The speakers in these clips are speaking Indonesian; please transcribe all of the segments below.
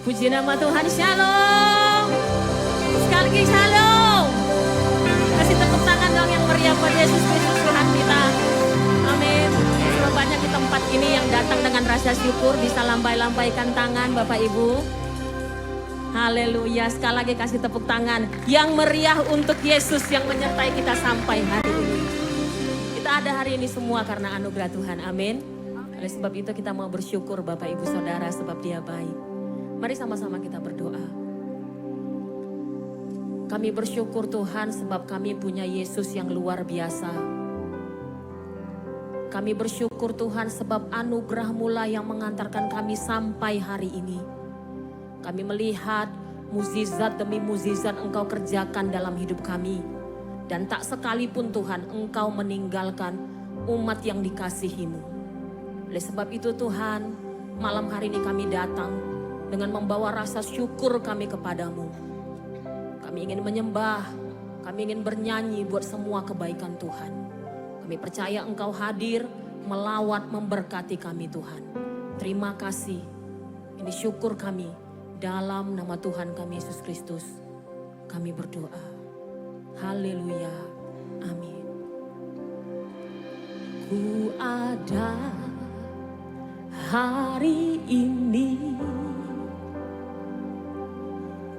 Puji nama Tuhan, shalom. Sekali lagi shalom. Kasih tepuk tangan dong yang meriah buat Yesus Kristus Tuhan kita. Amin. Terima banyak di tempat ini yang datang dengan rasa syukur, bisa lambai-lambaikan tangan Bapak Ibu. Haleluya, sekali lagi kasih tepuk tangan yang meriah untuk Yesus yang menyertai kita sampai hari ini. Kita ada hari ini semua karena anugerah Tuhan, amin. Oleh sebab itu kita mau bersyukur Bapak Ibu Saudara sebab Dia baik. Mari sama-sama kita berdoa. Kami bersyukur Tuhan sebab kami punya Yesus yang luar biasa. Kami bersyukur Tuhan sebab anugerah-Mu lah yang mengantarkan kami sampai hari ini. Kami melihat mukjizat demi mukjizat Engkau kerjakan dalam hidup kami. Dan tak sekalipun Tuhan Engkau meninggalkan umat yang dikasihi-Mu. Oleh sebab itu Tuhan, malam hari ini kami datang dengan membawa rasa syukur kami kepadamu. Kami ingin menyembah, kami ingin bernyanyi buat semua kebaikan Tuhan. Kami percaya Engkau hadir, melawat, memberkati kami Tuhan. Terima kasih, ini syukur kami. Dalam nama Tuhan kami Yesus Kristus, kami berdoa. Haleluya, amin. Ku ada hari ini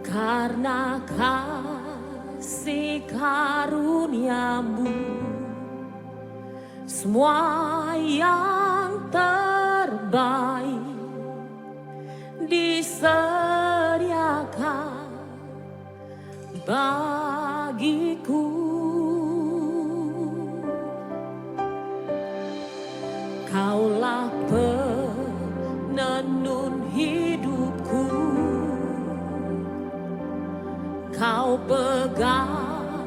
karena kasih karunia-Mu, semua yang terbaik disediakan bagiku. Kaulah penenun hidupku, Kau pegang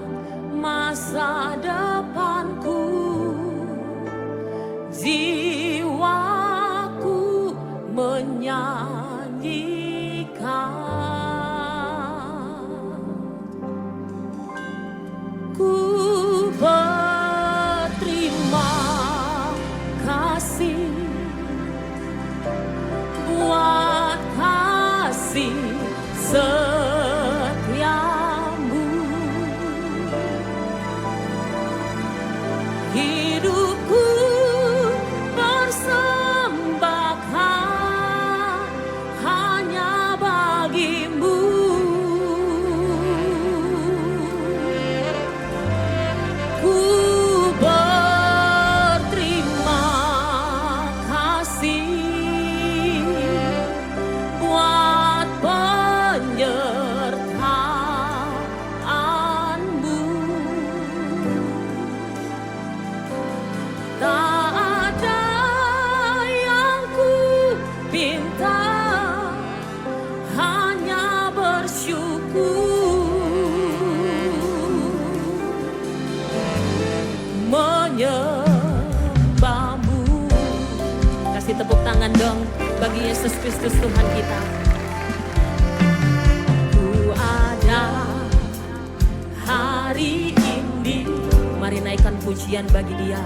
masa depanku, jiwaku menyanyikan. Ku berterima kasih buat kasih setiamu. Hidupku persembahkan hanya bagimu. Ku berterima kasih buat penyertaan-Mu. Tak ada yang ku pinta, hanya bersyukur menyembah-Mu. Kasih tepuk tangan dong bagi Yesus Kristus Tuhan kita. Ku ada hari ini, mari naikkan pujian bagi Dia.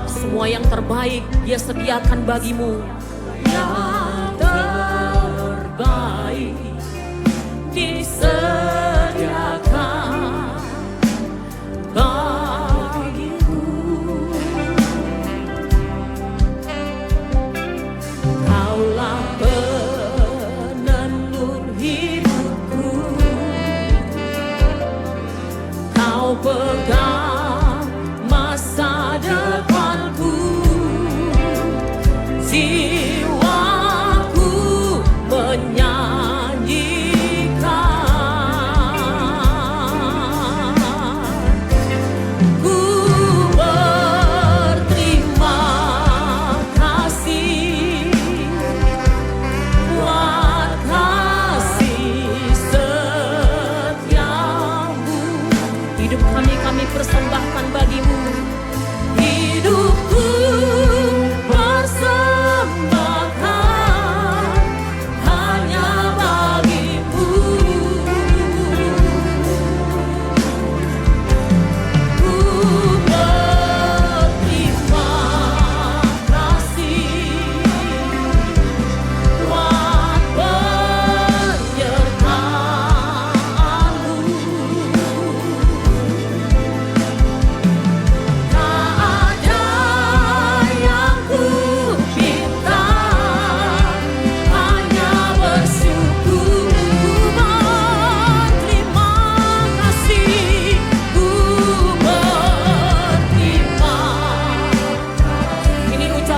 Semua yang terbaik Dia sediakan bagimu. Yang terbaik disediakan bagiku. Kaulah penenun hidupku, Kau pegang masa depanku, jiwaku menyanyikan. Ku berterima kasih buat kasih setiamu. Hidup kami persembahkan bagimu. Hidupku persembahkan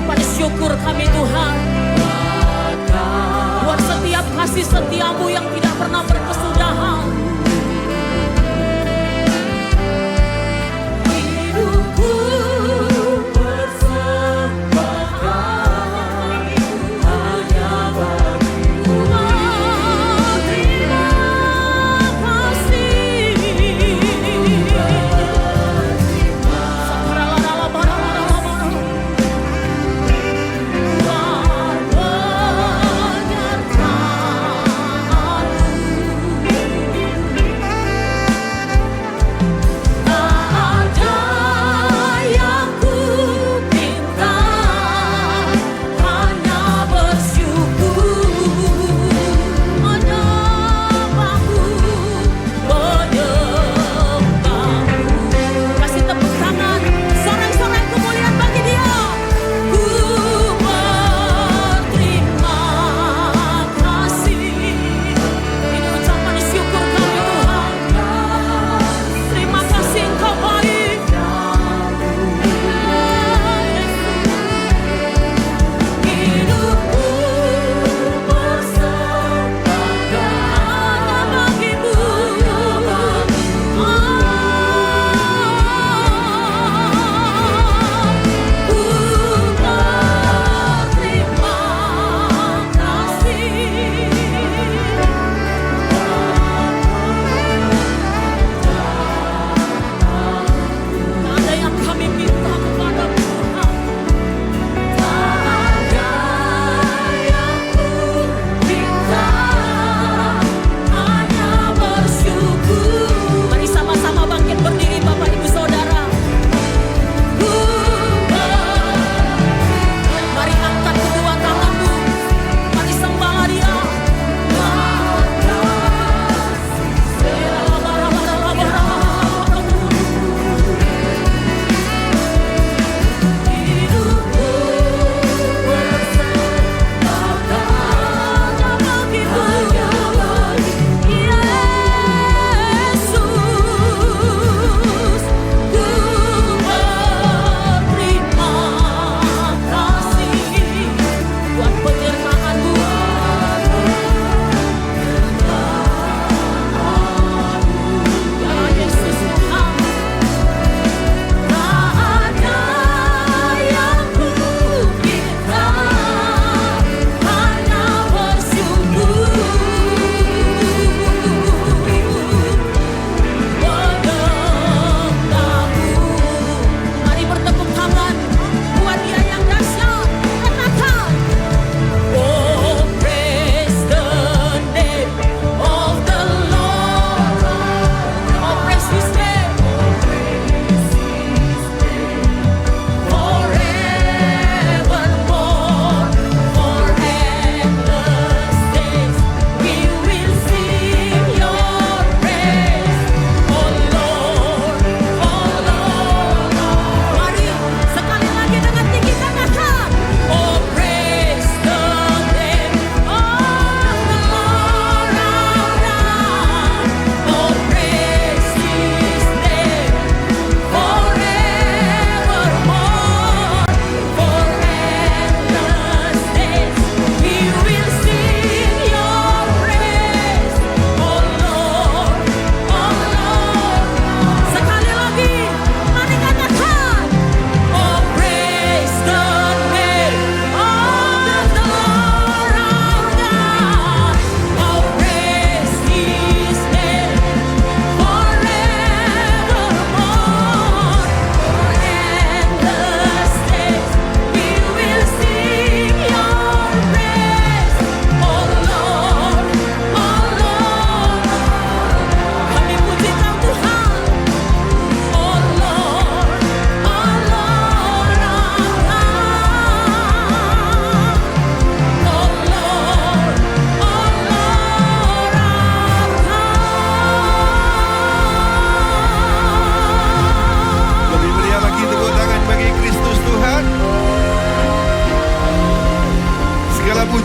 ucapan syukur kami Tuhan. Buat setiap kasih setiamu yang tidak pernah berkesudahan. Hidupku persembahkan hanya bagimu. Terima kasih.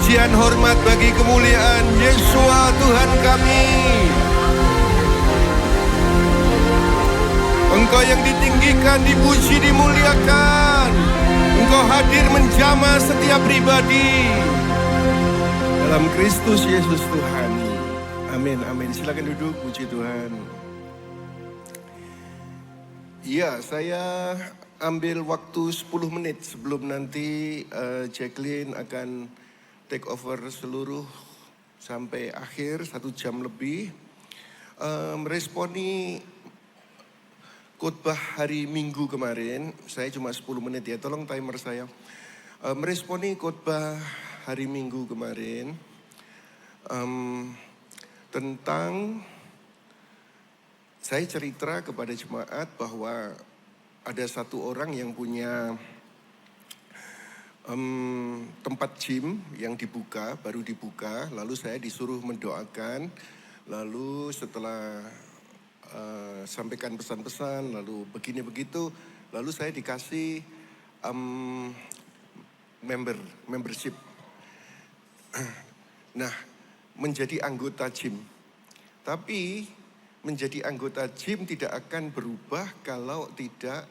pujian hormat bagi kemuliaan Yesua Tuhan kami. Engkau yang ditinggikan, dipuji, dimuliakan. Engkau hadir menjamah setiap pribadi dalam Kristus Yesus Tuhan. Amin, amin. Silakan duduk, puji Tuhan. Ya, saya ambil waktu 10 menit sebelum nanti Jacqueline akan take over seluruh sampai akhir 1 jam lebih. Meresponi khotbah hari Minggu kemarin, saya cuma 10 menit ya, tolong timer saya. Meresponi khotbah hari Minggu kemarin tentang, saya cerita kepada jemaat bahwa ada satu orang yang punya tempat gym yang dibuka, baru dibuka, lalu saya disuruh mendoakan, lalu setelah sampaikan pesan-pesan, lalu begini begitu, lalu saya dikasih membership. Nah, menjadi anggota gym. Tapi menjadi anggota gym tidak akan berubah kalau tidak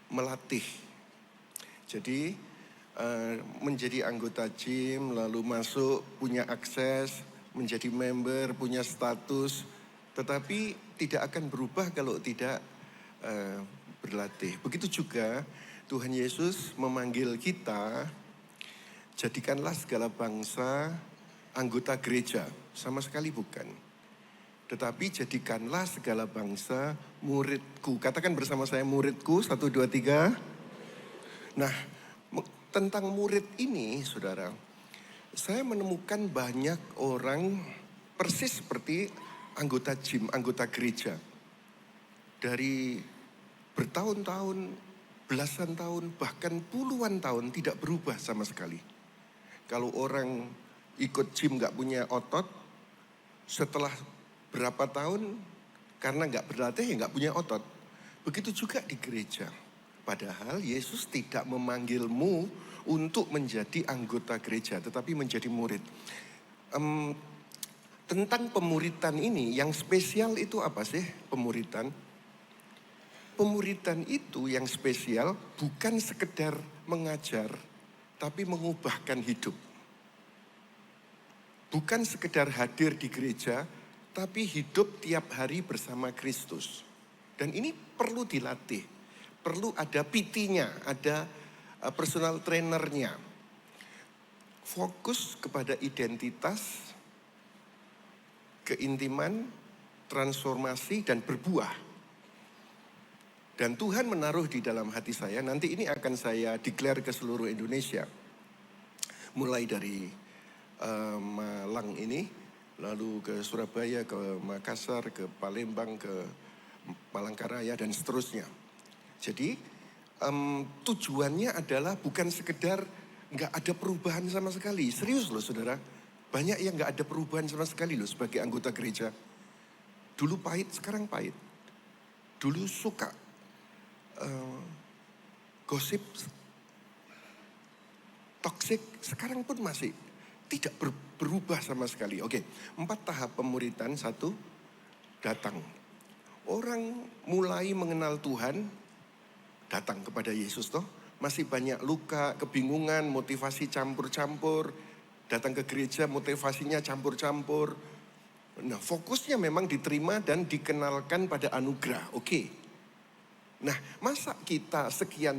melatih. Jadi menjadi anggota gym, lalu masuk, punya akses, menjadi member, punya status, tetapi tidak akan berubah kalau tidak berlatih. Begitu juga Tuhan Yesus memanggil kita, jadikanlah segala bangsa anggota gereja. Sama sekali bukan. Tetapi jadikanlah segala bangsa muridku. Katakan bersama saya, muridku. 1, 2, 3. Nah, tentang murid ini, saudara, saya menemukan banyak orang persis seperti anggota gym, anggota gereja. Dari bertahun-tahun, belasan tahun, bahkan puluhan tahun tidak berubah sama sekali. Kalau orang ikut gym gak punya otot, setelah berapa tahun karena gak berlatih ya gak punya otot. Begitu juga di gereja. Padahal Yesus tidak memanggilmu untuk menjadi anggota gereja, tetapi menjadi murid. Tentang pemuritan ini, yang spesial itu apa sih pemuritan? Pemuritan itu yang spesial bukan sekedar mengajar, tapi mengubahkan hidup. Bukan sekedar hadir di gereja, tapi hidup tiap hari bersama Kristus. Dan ini perlu dilatih, perlu ada PT-nya, ada personal trainernya. Fokus kepada identitas, keintiman, transformasi, dan berbuah. Dan Tuhan menaruh di dalam hati saya, nanti ini akan saya declare ke seluruh Indonesia. Mulai dari Malang ini, lalu ke Surabaya, ke Makassar, ke Palembang, ke Palangkaraya, dan seterusnya. Jadi tujuannya adalah bukan sekedar gak ada perubahan sama sekali. Serius loh saudara, banyak yang gak ada perubahan sama sekali loh sebagai anggota gereja. Dulu pahit, sekarang pahit. Dulu suka gosip, toksik, sekarang pun masih tidak berubah sama sekali. Oke, 4 tahap pemuritan. 1, datang. Orang mulai mengenal Tuhan, datang kepada Yesus toh. Masih banyak luka, kebingungan, motivasi campur-campur. Datang ke gereja, motivasinya campur-campur. Nah, fokusnya memang diterima dan dikenalkan pada anugerah. Oke. Nah, masa kita sekian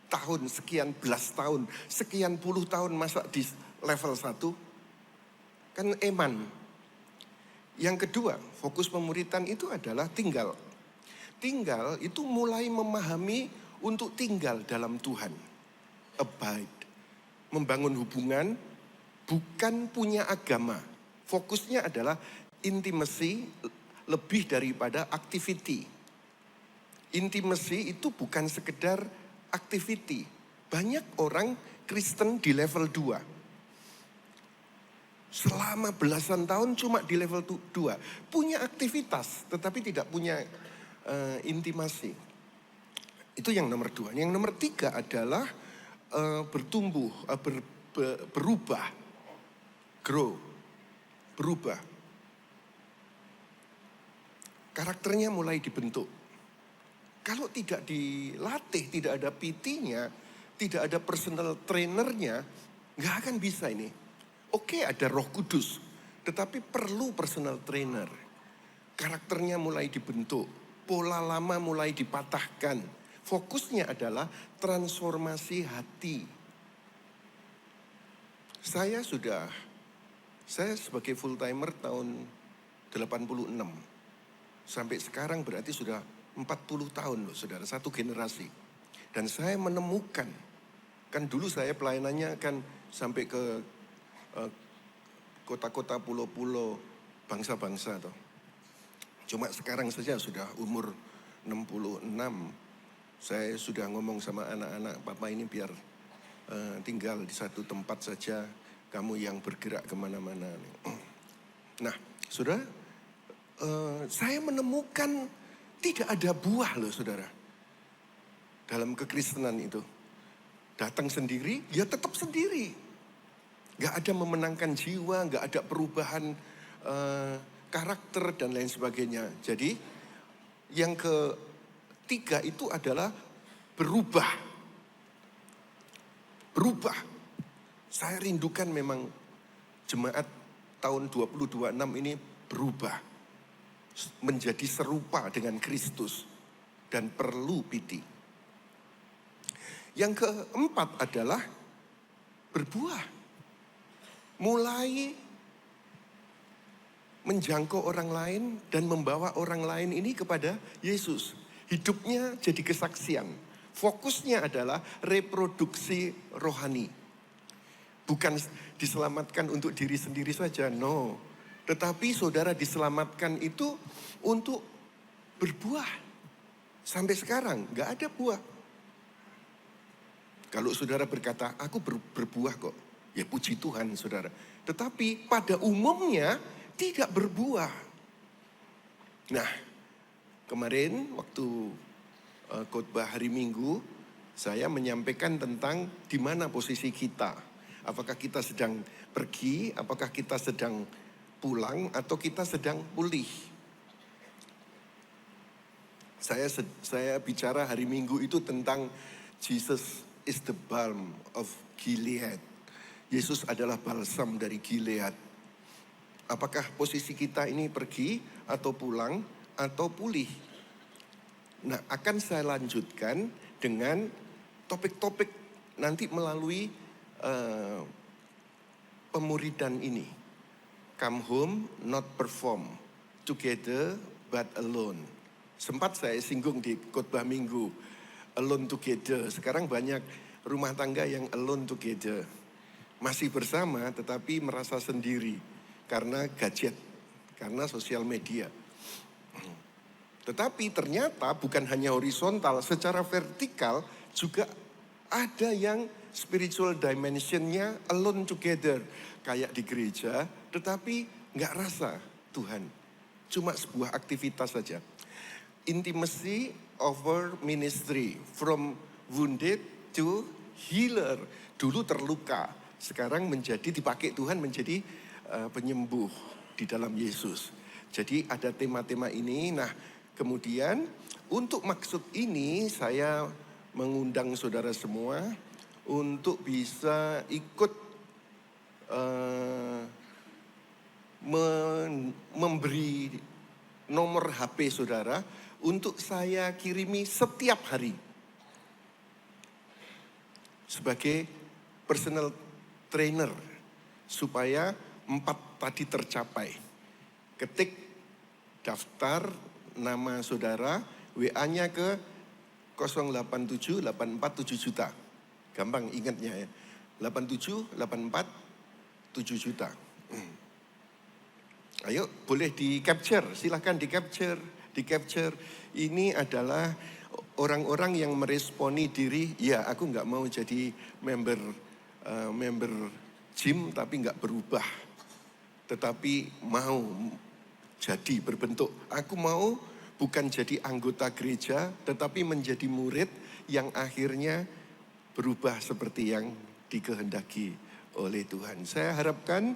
tahun, sekian belas tahun, sekian puluh tahun masa di level 1? Kan eman. Yang kedua, fokus pemuritan itu adalah tinggal. Tinggal itu mulai memahami untuk tinggal dalam Tuhan. Abide. Membangun hubungan, bukan punya agama. Fokusnya adalah intimacy lebih daripada activity. Intimacy itu bukan sekedar activity. Banyak orang Kristen di level 2. Selama belasan tahun cuma di level 2. Punya aktivitas tetapi tidak punya intimasi. Itu yang nomor 2. Yang nomor 3 adalah bertumbuh, berubah. Grow. Berubah. Karakternya mulai dibentuk. Kalau tidak dilatih, tidak ada PT-nya, tidak ada personal trainernya, nggak akan bisa ini. Oke, ada Roh Kudus, tetapi perlu personal trainer. Karakternya mulai dibentuk, pola lama mulai dipatahkan. Fokusnya adalah transformasi hati. Saya sebagai full timer tahun 86. Sampai sekarang berarti sudah 40 tahun loh saudara, satu generasi. Dan saya menemukan, kan dulu saya pelayanannya kan sampai ke kota-kota, pulau-pulau, bangsa-bangsa toh. Cuma sekarang saja sudah umur 66, saya sudah ngomong sama anak-anak, papa ini biar tinggal di satu tempat saja, kamu yang bergerak kemana-mana. Nah, saudara, saya menemukan tidak ada buah loh saudara. Dalam kekristenan itu. Datang sendiri, ya tetap sendiri. Gak ada memenangkan jiwa, gak ada perubahan karakter dan lain sebagainya. Jadi yang ketiga itu adalah berubah. Berubah. Saya rindukan memang jemaat tahun 2026 ini berubah. Menjadi serupa dengan Kristus dan perlu PT. Yang keempat adalah berbuah. Mulai menjangkau orang lain dan membawa orang lain ini kepada Yesus. Hidupnya jadi kesaksian. Fokusnya adalah reproduksi rohani. Bukan diselamatkan untuk diri sendiri saja, no. Tetapi saudara diselamatkan itu untuk berbuah. Sampai sekarang gak ada buah. Kalau saudara berkata, aku berbuah kok. Ya puji Tuhan saudara. Tetapi pada umumnya tidak berbuah. Nah, kemarin waktu khotbah hari Minggu, saya menyampaikan tentang di mana posisi kita. Apakah kita sedang pergi, apakah kita sedang pulang, atau kita sedang pulih. Saya bicara hari Minggu itu tentang Jesus is the balm of Gilead. Yesus adalah balsam dari Gilead. Apakah posisi kita ini pergi atau pulang atau pulih? Nah, akan saya lanjutkan dengan topik-topik nanti melalui pemuridan ini. Come home, not perform. Together, but alone. Sempat saya singgung di khotbah Minggu. Alone together. Sekarang banyak rumah tangga yang alone together. Masih bersama tetapi merasa sendiri. Karena gadget. Karena sosial media. Tetapi ternyata bukan hanya horizontal. Secara vertikal juga ada yang spiritual dimensionnya alone together. Kayak di gereja, tetapi gak rasa Tuhan. Cuma sebuah aktivitas saja. Intimacy over ministry. From wounded to healer. Dulu terluka. Sekarang dipakai Tuhan menjadi penyembuh di dalam Yesus. Jadi ada tema-tema ini. Nah, kemudian untuk maksud ini saya mengundang saudara semua untuk bisa ikut memberi nomor HP saudara untuk saya kirimi setiap hari sebagai personal trainer supaya 4 tadi tercapai. Ketik daftar nama saudara, WA-nya ke 087 847 juta. Gampang ingatnya ya. 87 84 7 juta. Ayo boleh di capture, silahkan di capture. Di capture ini adalah orang-orang yang meresponi diri, ya aku gak mau jadi member gym tapi gak berubah. Tetapi mau jadi berbentuk. Aku mau bukan jadi anggota gereja tetapi menjadi murid yang akhirnya berubah seperti yang dikehendaki oleh Tuhan. Saya harapkan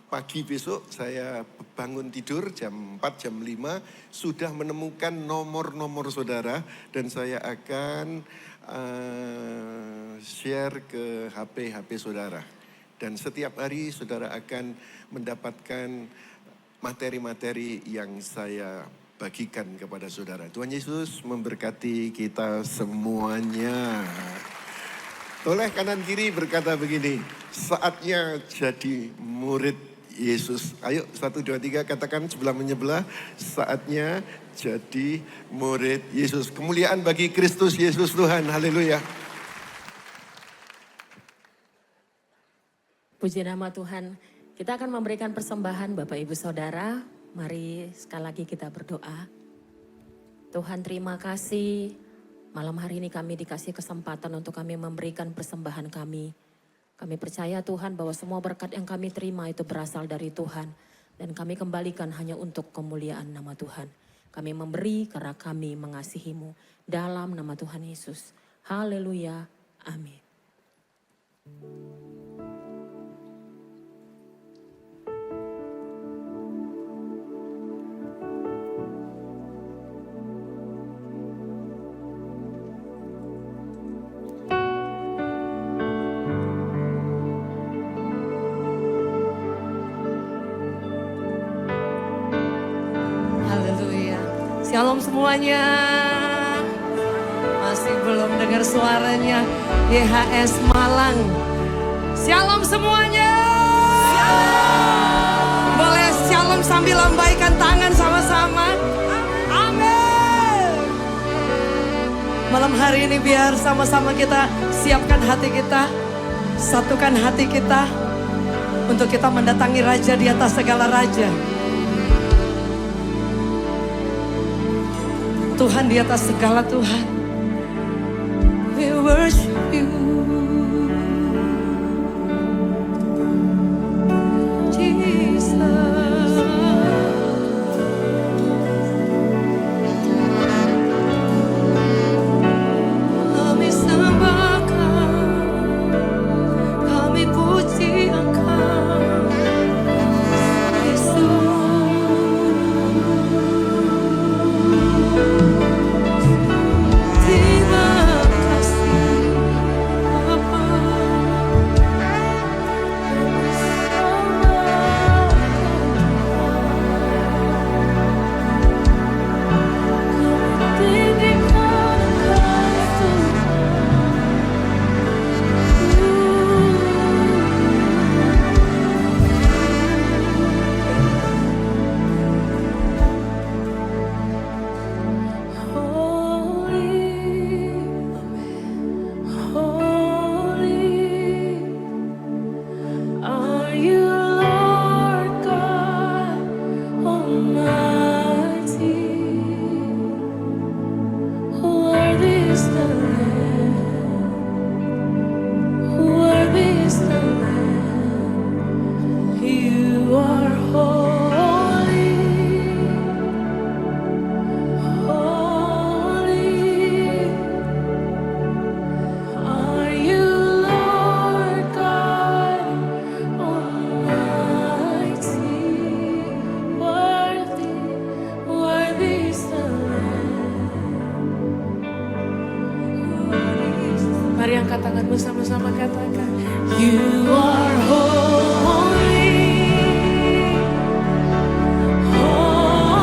pagi besok saya bangun tidur jam 4, jam 5 sudah menemukan nomor-nomor saudara dan saya akan share ke HP saudara. Dan setiap hari saudara akan mendapatkan materi-materi yang saya bagikan kepada saudara. Tuhan Yesus memberkati kita semuanya. Oleh kanan kiri berkata begini, saatnya jadi murid Yesus. Ayo 1, 2, 3 katakan sebelah menyebelah, saatnya jadi murid Yesus. Kemuliaan bagi Kristus Yesus Tuhan, haleluya. Puji nama Tuhan. Kita akan memberikan persembahan Bapak Ibu Saudara. Mari sekali lagi kita berdoa. Tuhan terima kasih. Malam hari ini kami dikasih kesempatan untuk kami memberikan persembahan kami. Kami percaya Tuhan bahwa semua berkat yang kami terima itu berasal dari Tuhan. Dan kami kembalikan hanya untuk kemuliaan nama Tuhan. Kami memberi karena kami mengasihi-Mu. Dalam nama Tuhan Yesus. Haleluya. Amin. Shalom semuanya. Masih belum dengar suaranya YHS Malang. Shalom semuanya. Boleh shalom sambil lambaikan tangan sama-sama. Amin. Malam hari ini biar sama-sama kita siapkan hati kita, satukan hati kita untuk kita mendatangi Raja di atas segala raja. Tuhan di atas segala Tuhan. We worship you. Jesus. Kami sembah Kau, kami puji Engkau, Yesus. Sama-sama katakan, You are holy, holy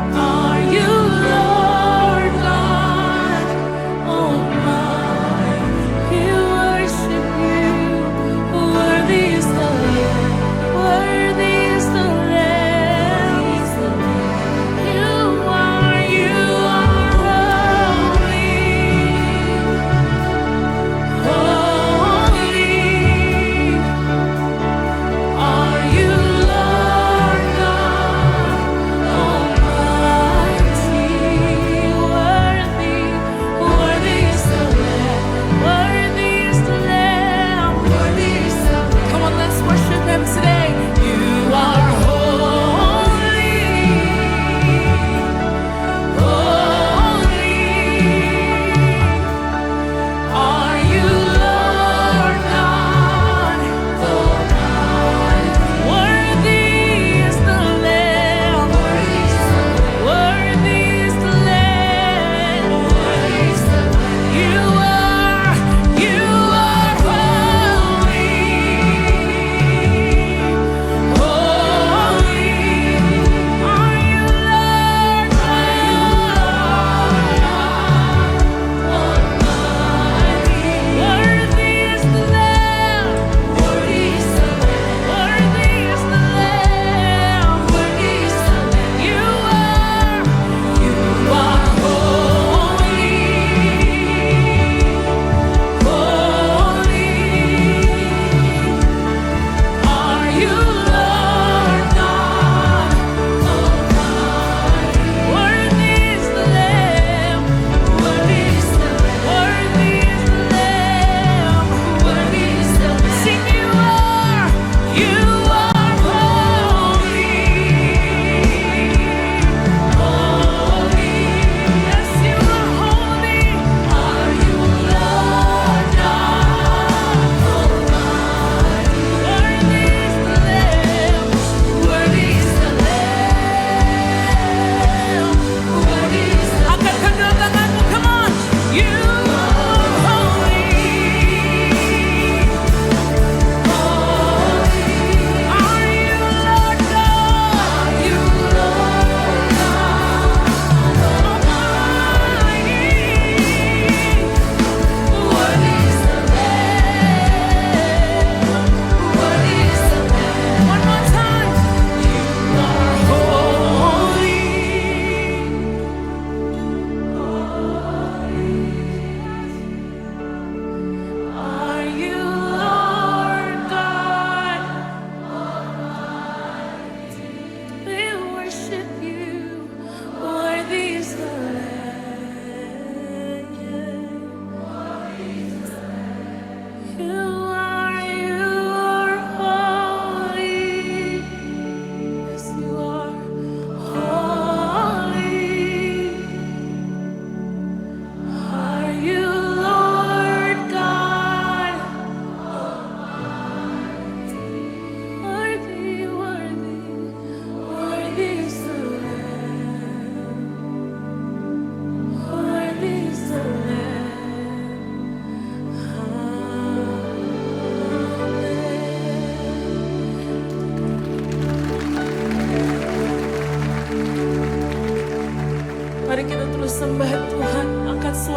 are you, Lord God Almighty. We worship you. Worthy is the Lamb, worthy is the Lamb. You are holy.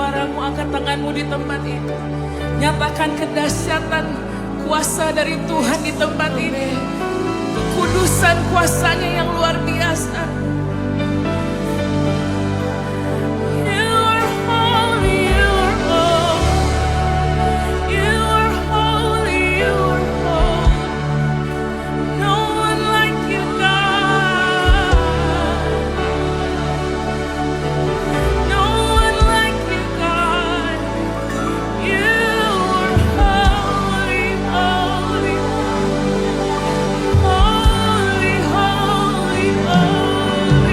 suaramu, angkat tanganmu di tempat ini. Nyatakan kedahsyatan kuasa dari Tuhan di tempat ini. Kekudusan kuasanya yang luar biasa. You are holy, you are holy. You are holy, you are holy. No one like you, God. No one like you, God. You are holy, holy. Holy, holy, holy.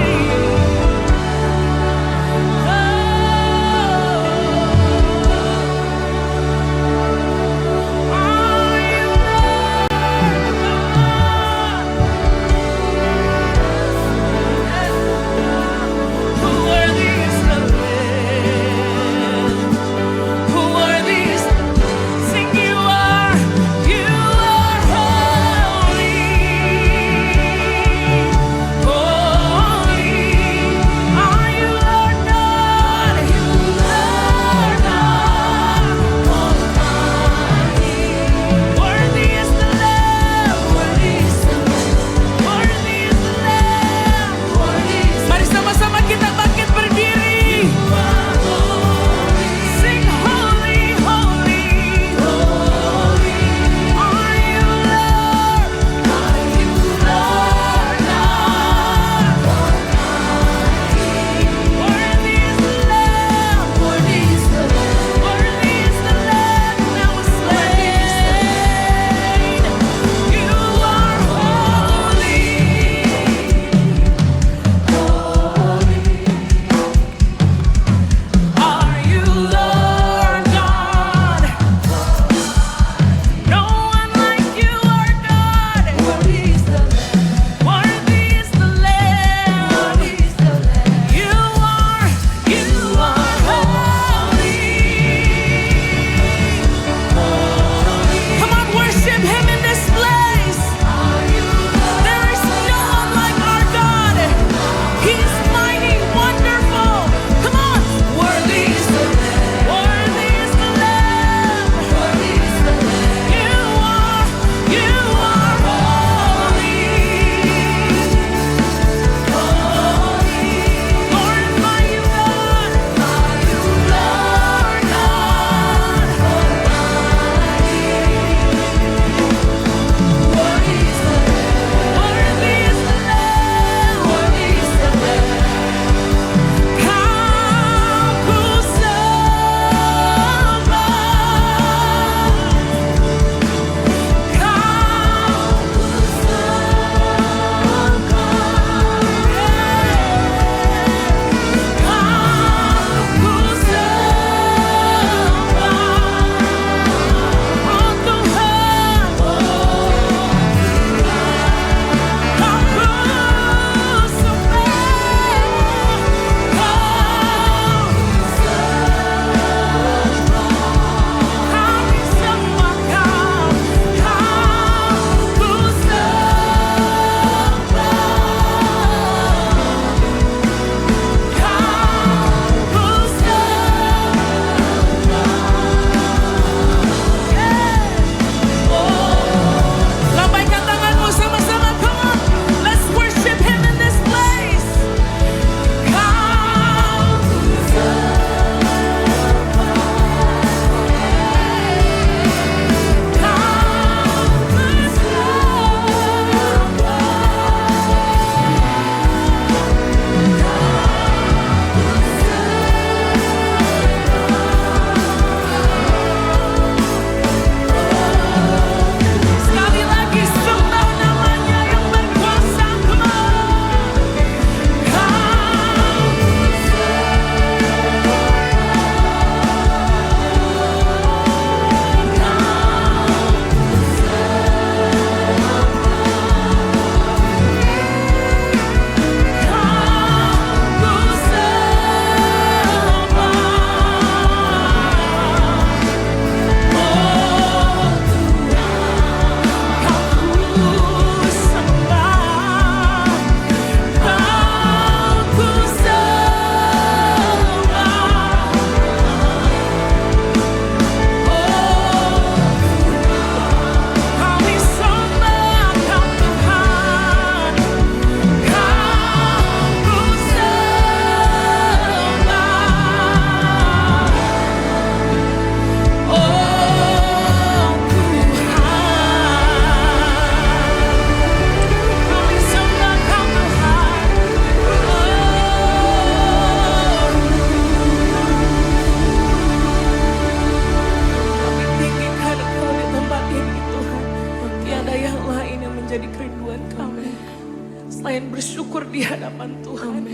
di hadapan Tuhan.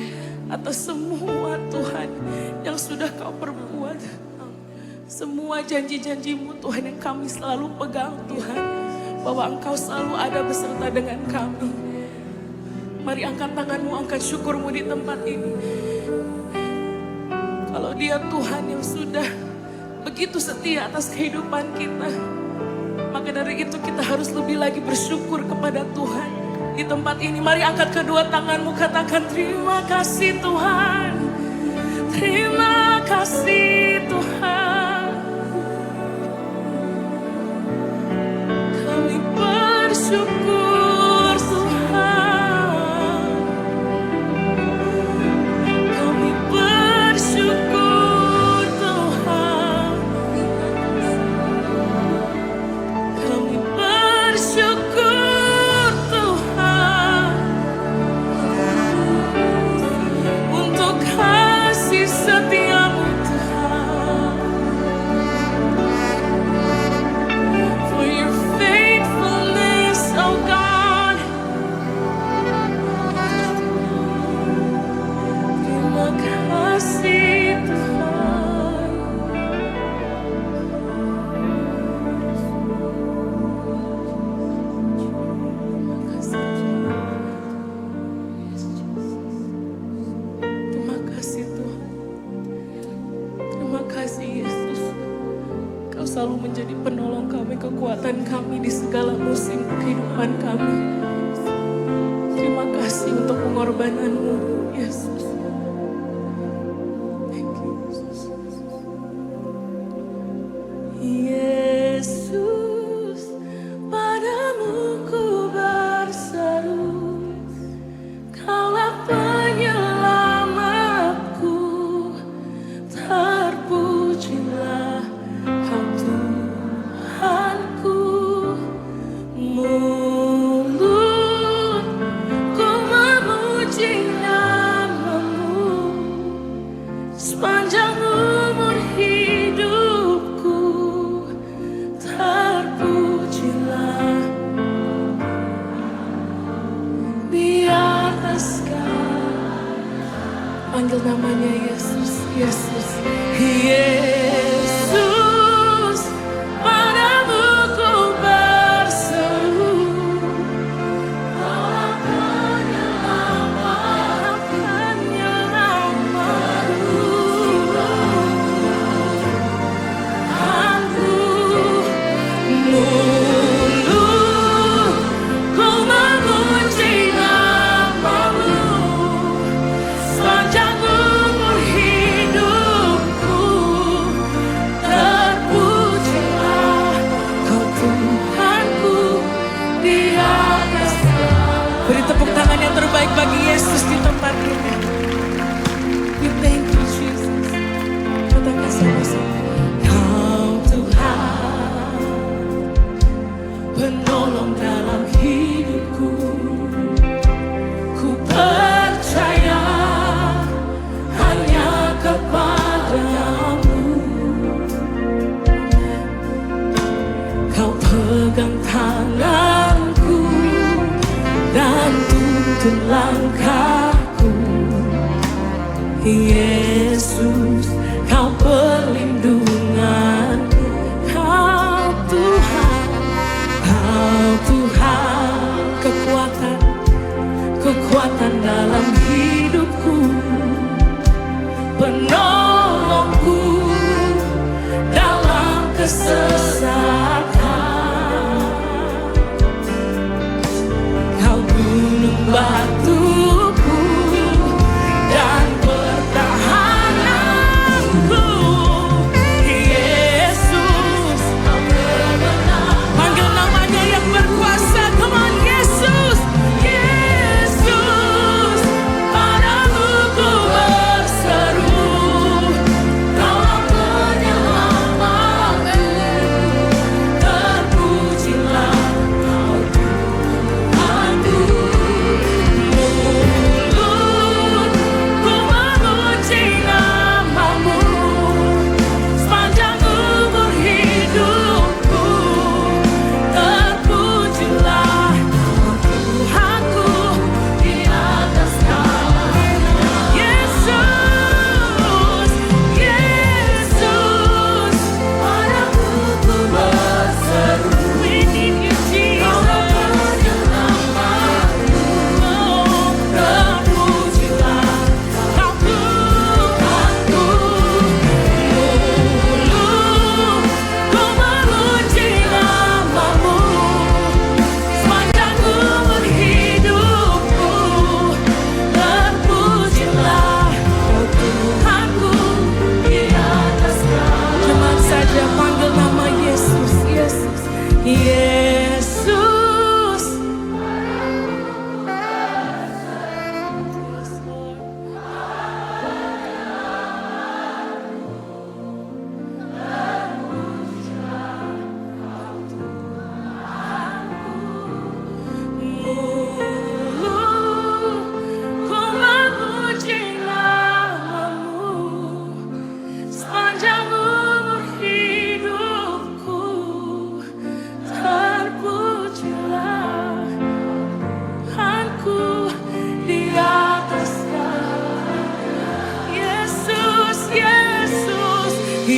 Atas semua Tuhan yang sudah kau perbuat. Semua janji-janjimu Tuhan yang kami selalu pegang Tuhan. Bahwa Engkau selalu ada beserta dengan kami. Mari angkat tanganmu, angkat syukurmu di tempat ini. Kalau Dia Tuhan yang sudah begitu setia atas kehidupan kita, maka dari itu kita harus lebih lagi bersyukur kepada Tuhan. Di tempat ini mari angkat kedua tanganmu, katakan terima kasih Tuhan. Terima kasih Tuhan. Kami bersyukur Tuhan. Kami bersyukur Tuhan. Kami bersyukur Tuhan untuk kasih setiamu Tuhan. For your faithfulness, oh God. Terima kasih Tuhan. Terima kasih Tuhan. Terima kasih Yesus. Kau selalu menjadi penolong kami, kekuatan kami di segala musim kehidupan kami. Terima kasih untuk pengorbananmu, Yesus. Thank you, Jesus. Yesus, padamu ku berseru, Kaulah penyelamatku, terpujilah Kau Tuhanku. Mulutku memuji namamu, sepanjang umur hidupku, terpujilah di atas segala. Panggil namanya Yesus, Yesus, Yesus. Padamu ku berseru, Kaulah penyelamatku, Tuhanku. Mulutku memuji namamu, sepanjang umur hidupku, terpujilah Kau Tuhanku di atas segala. Beri tepuk tangan yang terbaik bagi Yesus di tempat ini. We thank you Jesus. Katakan sama-sama. Kau Tuhan, penolong dalam hidupku. Ku percaya hanya kepadamu. Kau pegang tanganku dan tuntun langkahku. Yesus, Kau perlindunganku. Kau Tuhan, Kau Tuhan, kekuatan dalam hidupku, penolongku dalam kesesatan. Kau gunung batuku dan pertahananku. Yesus, panggil namanya yang berkuasa. Come on, Yesus. Yesus, padamu ku berseru, Kaulah penyelamatku,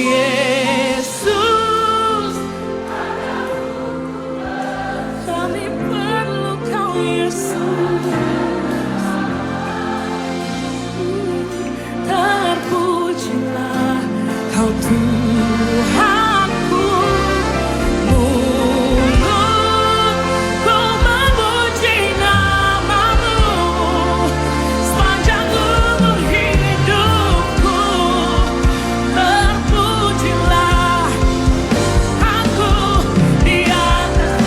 Yesus, kami perlu Kau Yesus. Terpujilah Kau Tuhanku, mulutku memuji nama-Mu sepanjang umur hidupku. Terpujilah aku di atas.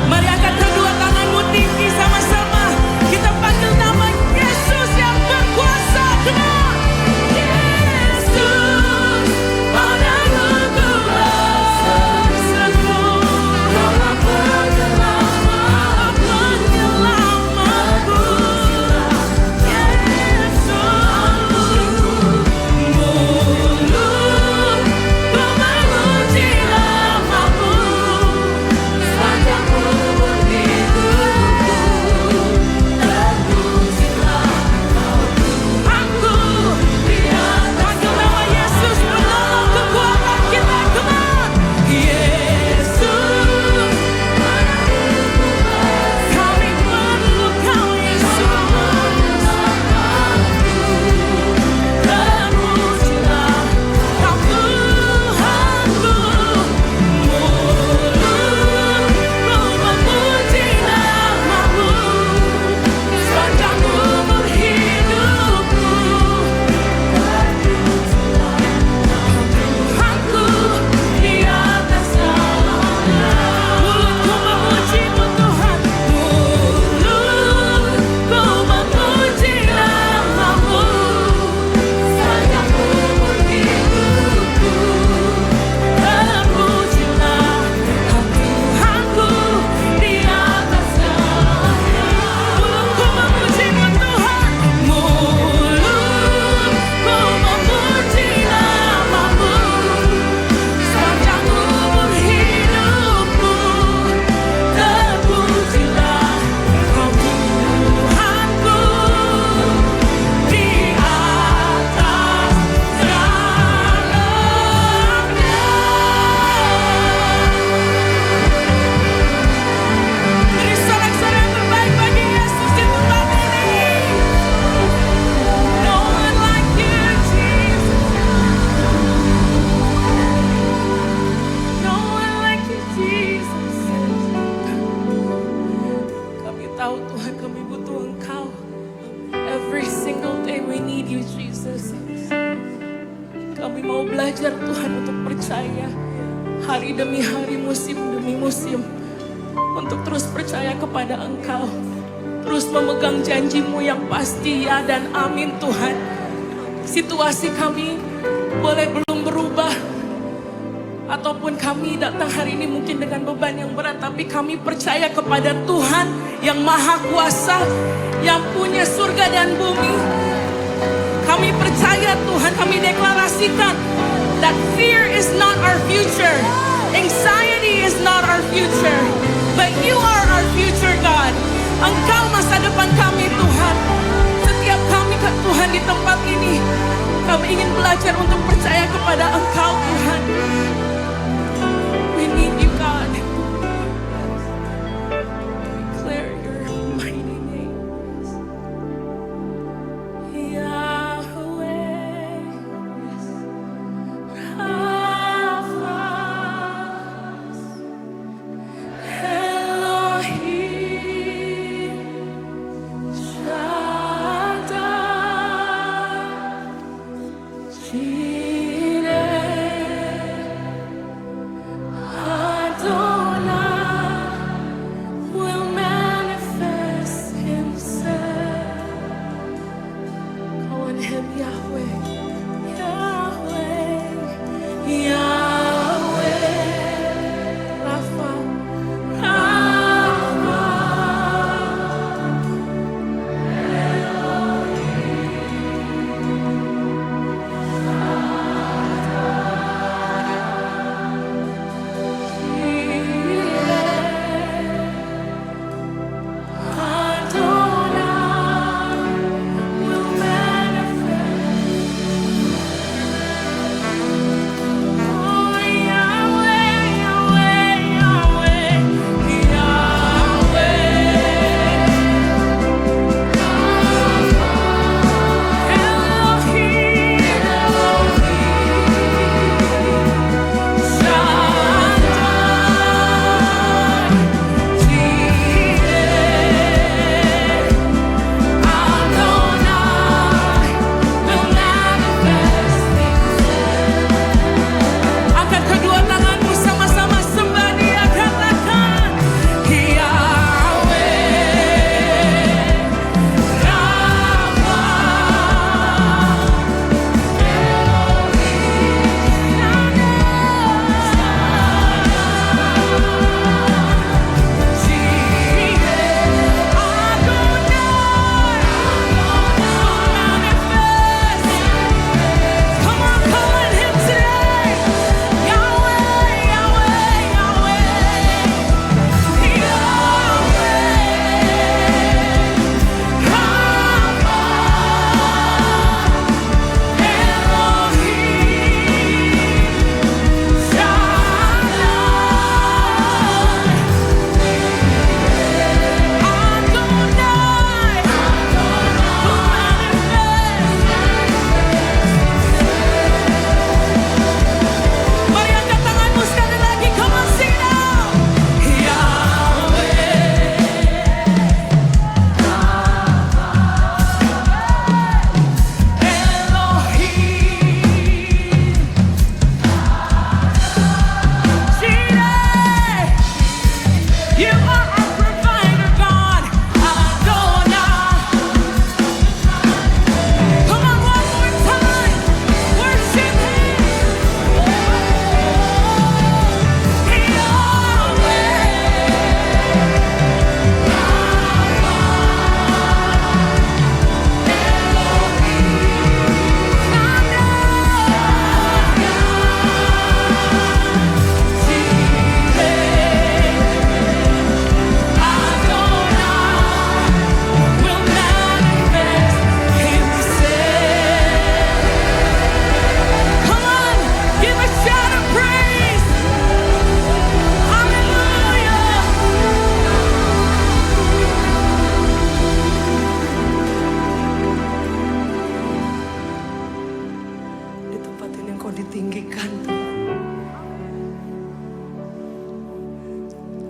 Mari angkat kedua tanganmu tinggi sama-sama. Kita panggil nama Yesus yang berkuasa. Come on. Yesus, padamu ku berseru. Kaulah penyelamatku. Yesus, mulutku memuji nama-Mu sepanjang umur hidupku. Terpujilah aku di atas. Panggil nama Yesus, penolong kekuatan kita. Come on. Yesus, kami perlu Kau Yesus. Terpujilah Kau Tuhanku, mulutku memuji nama-Mu sepanjang umur hidupku. Tuhanku di atas segalanya. Mulutku memuji-Mu Tuhan, mulutku memuji nama-Mu sepanjang umur hidupku. Terpujilah Tuhanku di atas segalanya. Mulutku memuji-Mu Tuhan, mulutku memuji nama-Mu sepanjang umur hidupku. Terpujilah Kau Tuhanku di atas segalanya. Beri sorak-sorai yang terbaik bagi Yesus di tempat ini. No one like You, Jesus. No one like You, Jesus. Kami tahu Tuhan, kami butuh Engkau. Every single day we need You, Jesus. Kami mau belajar Tuhan untuk percaya hari demi hari, musim demi musim, untuk terus percaya kepada Engkau, terus memegang janji-Mu yang pasti ya dan amin Tuhan. Situasi kami boleh belum berubah, ataupun kami datang hari ini mungkin dengan beban yang berat, tapi kami percaya kepada Tuhan yang Maha Kuasa, yang punya surga dan bumi. Kami percaya Tuhan, kami deklarasikan that fear is not our future, anxiety is not our future, but You are our future, God. Engkau masa depan kami Tuhan. Setiap kami ke Tuhan di tempat ini, kami ingin belajar untuk percaya kepada Engkau Tuhan. We need You, God. Declare Your mighty name. Yahweh, Rapha, Elohim, Shaddai, Jireh,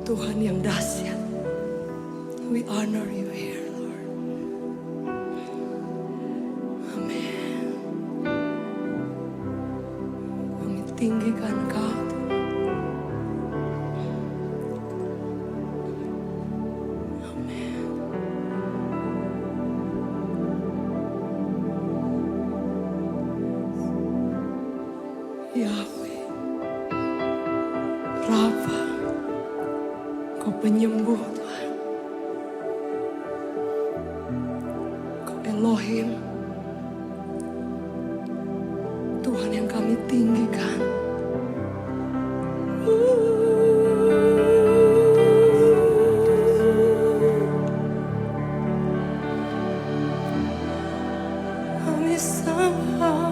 Tuhan yang dahsyat. We honor you here, Lord. Amin. Kami tinggikan Kau, Tuhan. Amin. Yahweh, Rafa, Kau penyembuh Tuhan. Kau Elohim, Tuhan yang kami tinggikan. Kami sembah.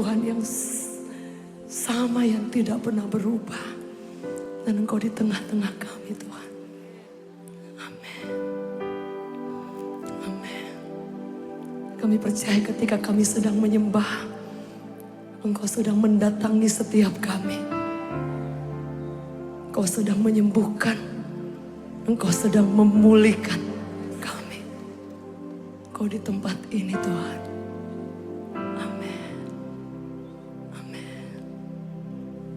Tuhan yang sama, yang tidak pernah berubah. Dan Engkau di tengah-tengah kami Tuhan. Amin. Amin. Kami percaya ketika kami sedang menyembah, Engkau sedang mendatangi setiap kami. Engkau sedang menyembuhkan. Engkau sedang memulihkan kami. Engkau di tempat ini Tuhan. Amin. Amin.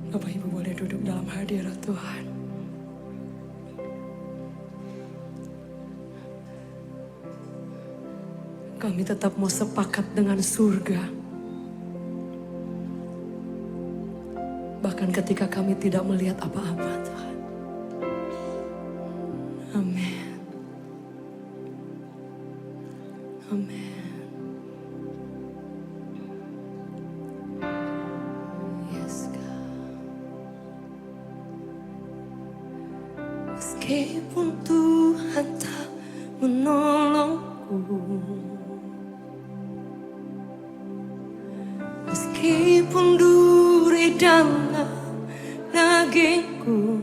Bapak Ibu boleh duduk dalam hadirat Tuhan. Kami tetap mau sepakat dengan surga. Bahkan ketika kami tidak melihat apa-apa Tuhan. Amin. Amin. Yes God. Meskipun Tuhan tak menolongku, meskipun duri dalam dagingku,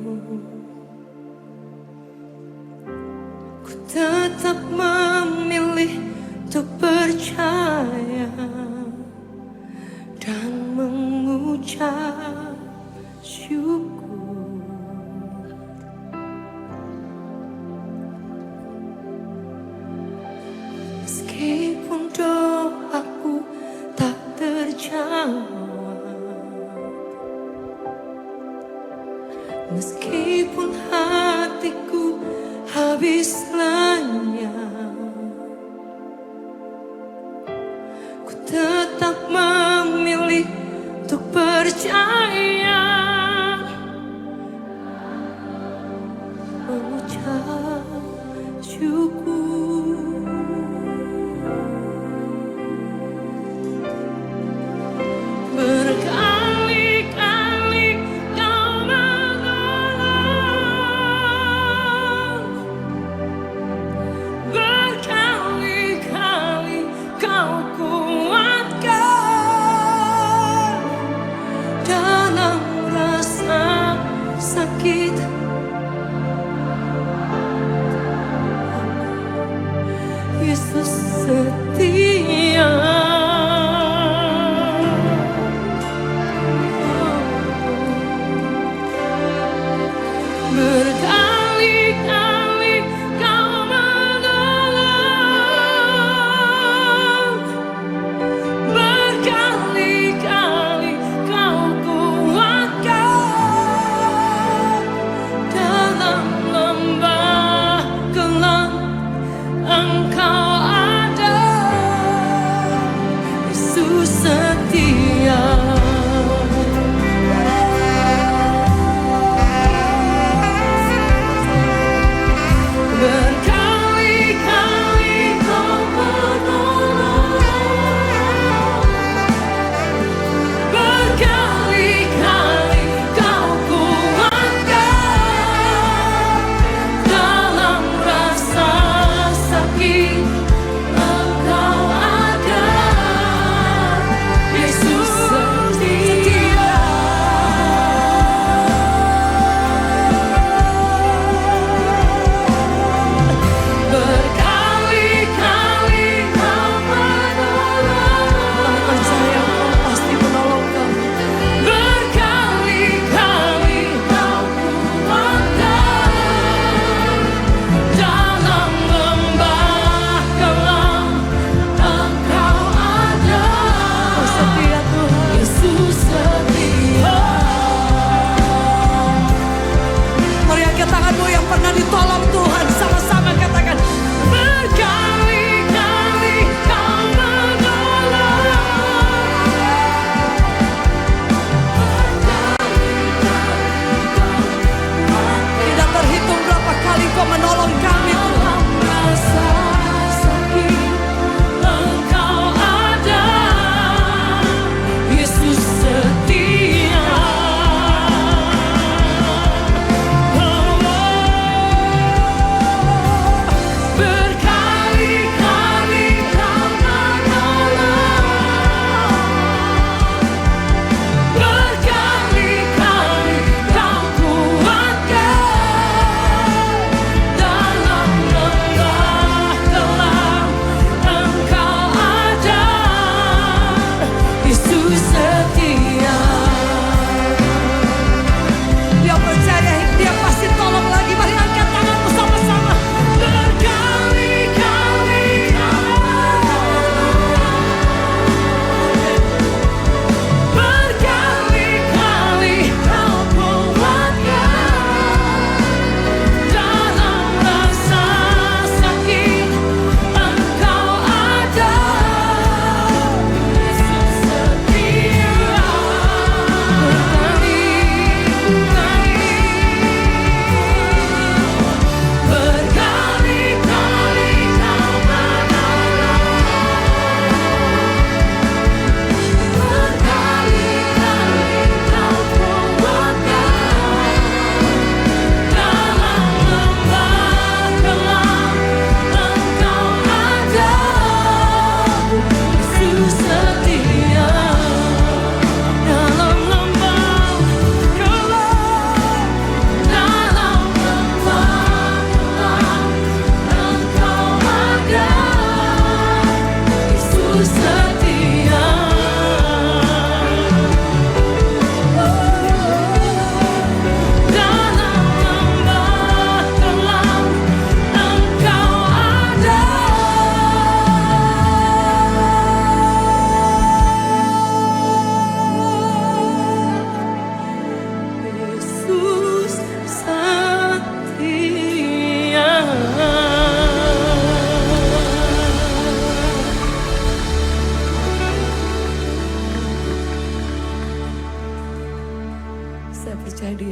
ku tetap memilih untuk percaya dan mengucap syukur. Meskipun doaku tak terjawab, meskipun hatiku habis lenyap, ku tetap memilih untuk percaya, mengucap syukur. Berkali-kali Kau menolong, berkali-kali Kau kuatkan dalam rasa sakit.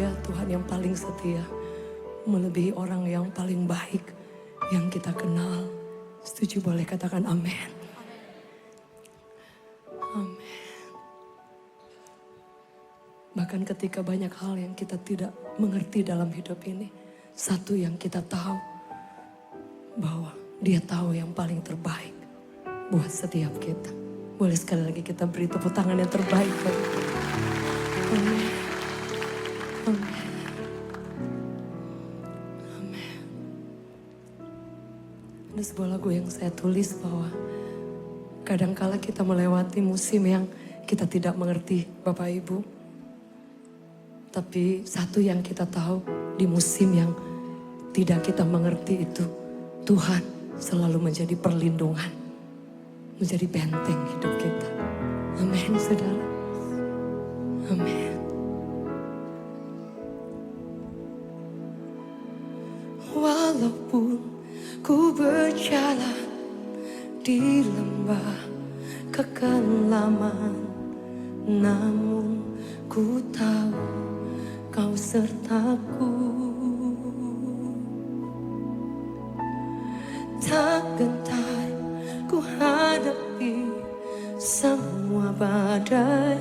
Dia Tuhan yang paling setia, melebihi orang yang paling baik yang kita kenal. Setuju, boleh katakan amin. Amin. Bahkan ketika banyak hal yang kita tidak mengerti dalam hidup ini, satu yang kita tahu, bahwa Dia tahu yang paling terbaik buat setiap kita. Boleh sekali lagi kita beri tepuk tangan yang terbaik bagi Dia. Amin. Amin. Amin. Ada sebuah lagu yang saya tulis bahwa kadangkala kita melewati musim yang kita tidak mengerti, Bapak Ibu. Tapi satu yang kita tahu, di musim yang tidak kita mengerti itu, Tuhan selalu menjadi perlindungan, menjadi benteng hidup kita. Amin, saudara. Amin. Walaupun ku berjalan di lembah kekelaman, namun ku tahu Kau sertaku. Tak gentar ku hadapi semua badai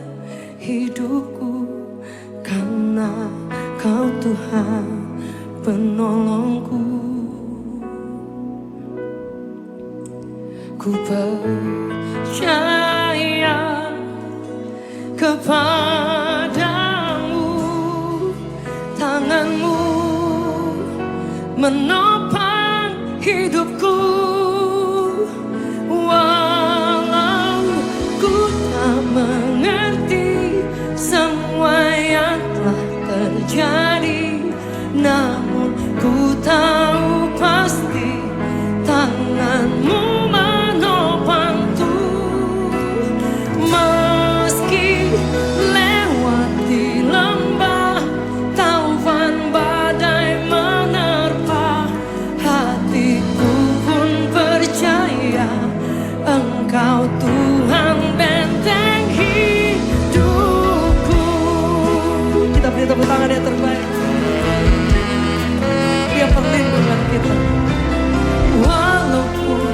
hidupku, karena Kau Tuhan penolongku. Ku percaya kepadamu, tanganmu menopang hidupku. Walau ku tak mengerti semua yang telah terjadi, namun ku tahu pasti tanganmu menopangku. Meski lewati lembah taufan badai menerpa, hatiku pun percaya Engkau Tuhan benteng hidupku. Kita beri tepuk tangan yang terbaik. Dia perlindungan kita. Walaupun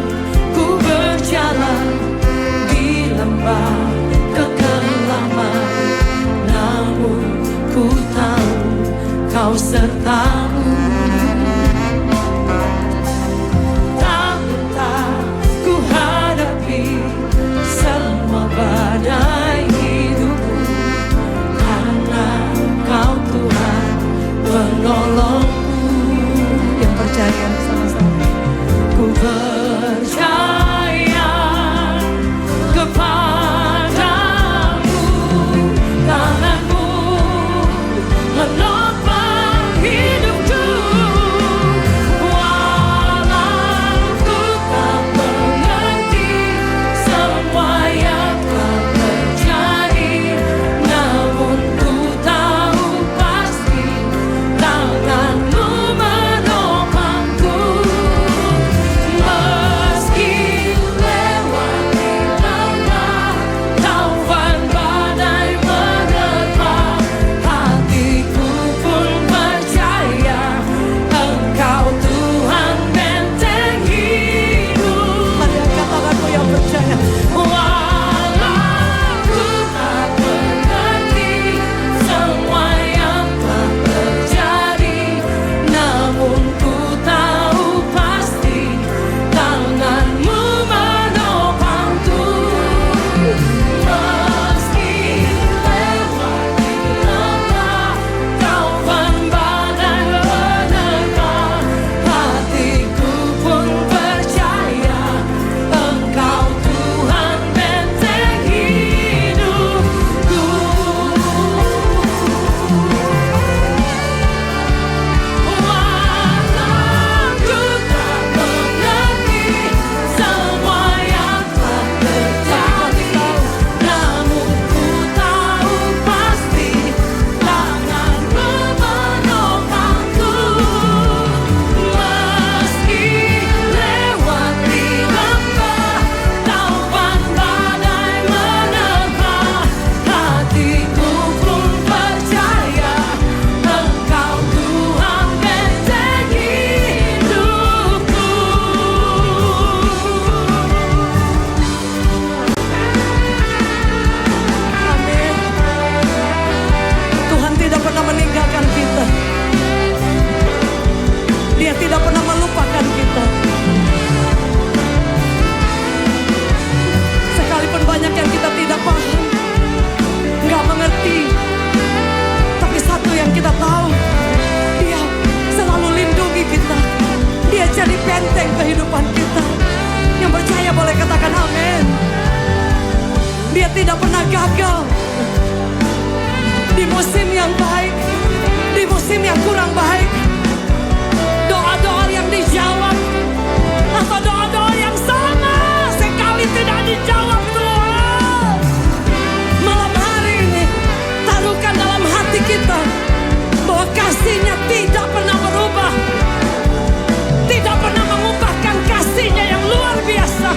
tidak pernah melupakan kita. Sekalipun banyak yang kita tidak paham, nggak mengerti, tapi satu yang kita tahu, Dia selalu lindungi kita. Dia jadi benteng kehidupan kita. Yang percaya boleh katakan amin. Dia tidak pernah gagal. Di musim yang baik, di musim yang kurang baik, doa-doa yang dijawab, atau doa-doa yang sama sekali tidak dijawab Tuhan. Malam hari ini, taruhkan dalam hati kita bahwa kasih-Nya tidak pernah berubah. Tidak pernah mengubahkan kasih-Nya yang luar biasa.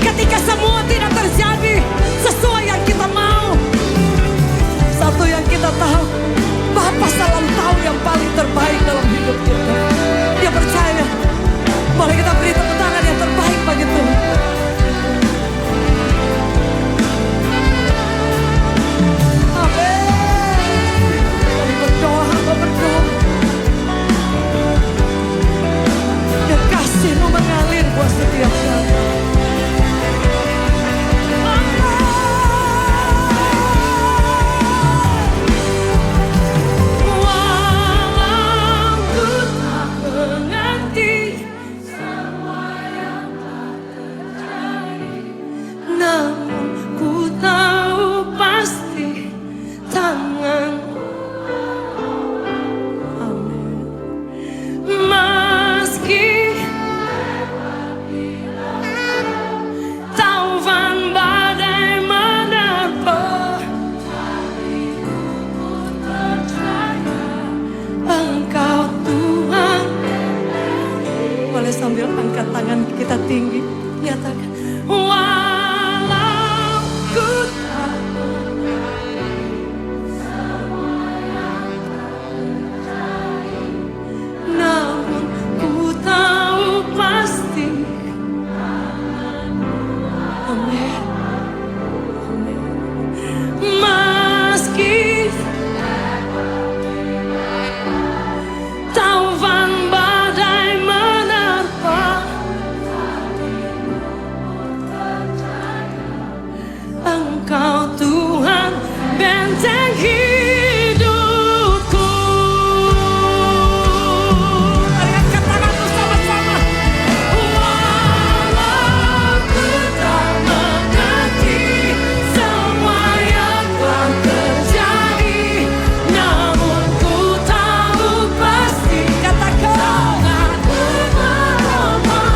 Ketika semua tidak terjadi sesuai yang kita mau, satu yang kita tahu, Bapa selalu tahu yang paling terbaik dalam hidup kita. Dia percaya, boleh kita beri tepuk tangan yang terbaik bagi Tuhan. Amin. Kami berdoa, hamba berdoa. Dan kasih-Mu mengalir buat setiap kami. Sambil angkat tangan kita tinggi, nyatakan, walau ku tak namun ku tahu pasti. Amin. Amin. Meski taufan badai Engkau Tuhan benteng hidupku. Mari angkat tanganmu sama-sama. Walau ku tak mengerti semua yang telah terjadi, namun ku tahu pasti. Katakan, tanganmu menolongku.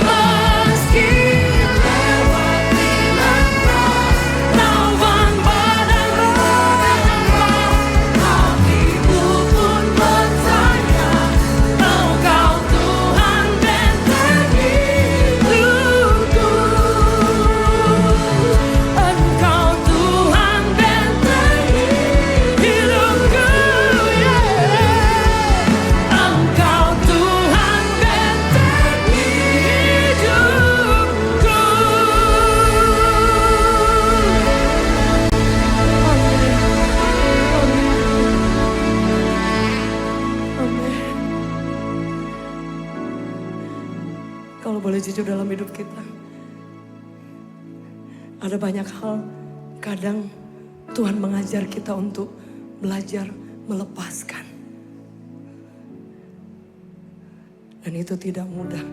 Meski kalau boleh jujur dalam hidup kita, ada banyak hal kadang Tuhan mengajar kita untuk belajar melepaskan. Dan itu tidak mudah.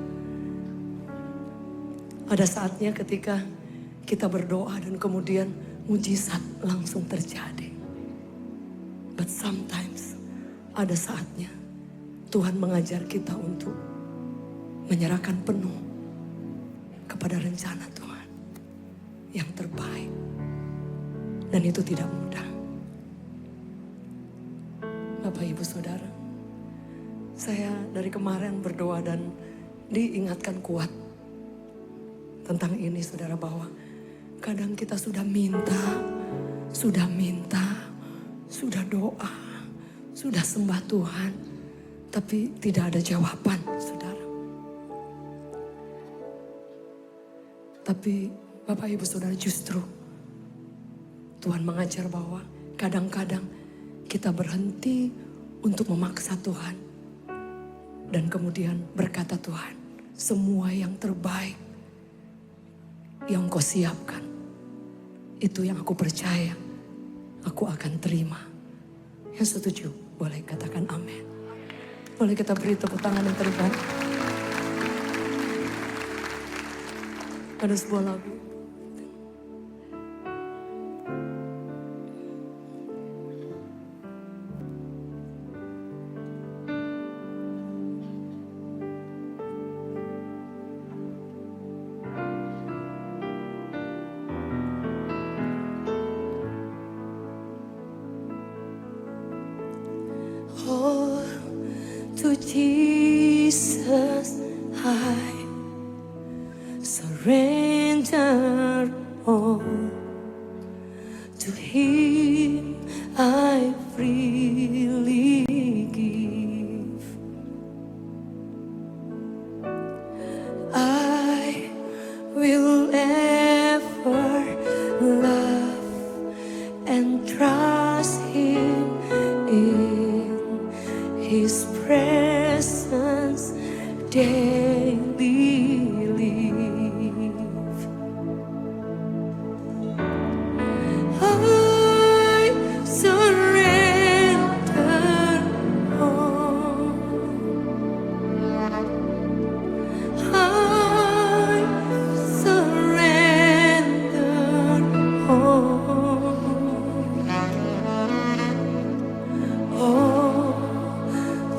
Ada saatnya ketika kita berdoa dan kemudian mujizat langsung terjadi. But sometimes ada saatnya Tuhan mengajar kita untuk menyerahkan penuh kepada rencana Tuhan yang terbaik. Dan itu tidak mudah. Bapak Ibu Saudara, saya dari kemarin berdoa dan diingatkan kuat tentang ini saudara, bahwa kadang kita sudah minta, sudah doa, sudah sembah Tuhan, tapi tidak ada jawaban saudara. Tapi Bapak Ibu Saudara, justru Tuhan mengajar bahwa kadang-kadang kita berhenti untuk memaksa Tuhan. Dan kemudian berkata, Tuhan, semua yang terbaik yang Kau siapkan, itu yang aku percaya, aku akan terima. Yang setuju boleh katakan amin. Boleh kita beri tepuk tangan yang terbaik. Ada sebuah lagu. Oh, to Jesus I surrender all. To Him I freely give. I will ever love and trust Him in His presence daily live. I surrender all. I surrender all. Oh,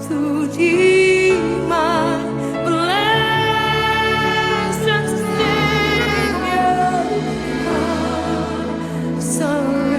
to Thee, my blessed Savior, I surrender.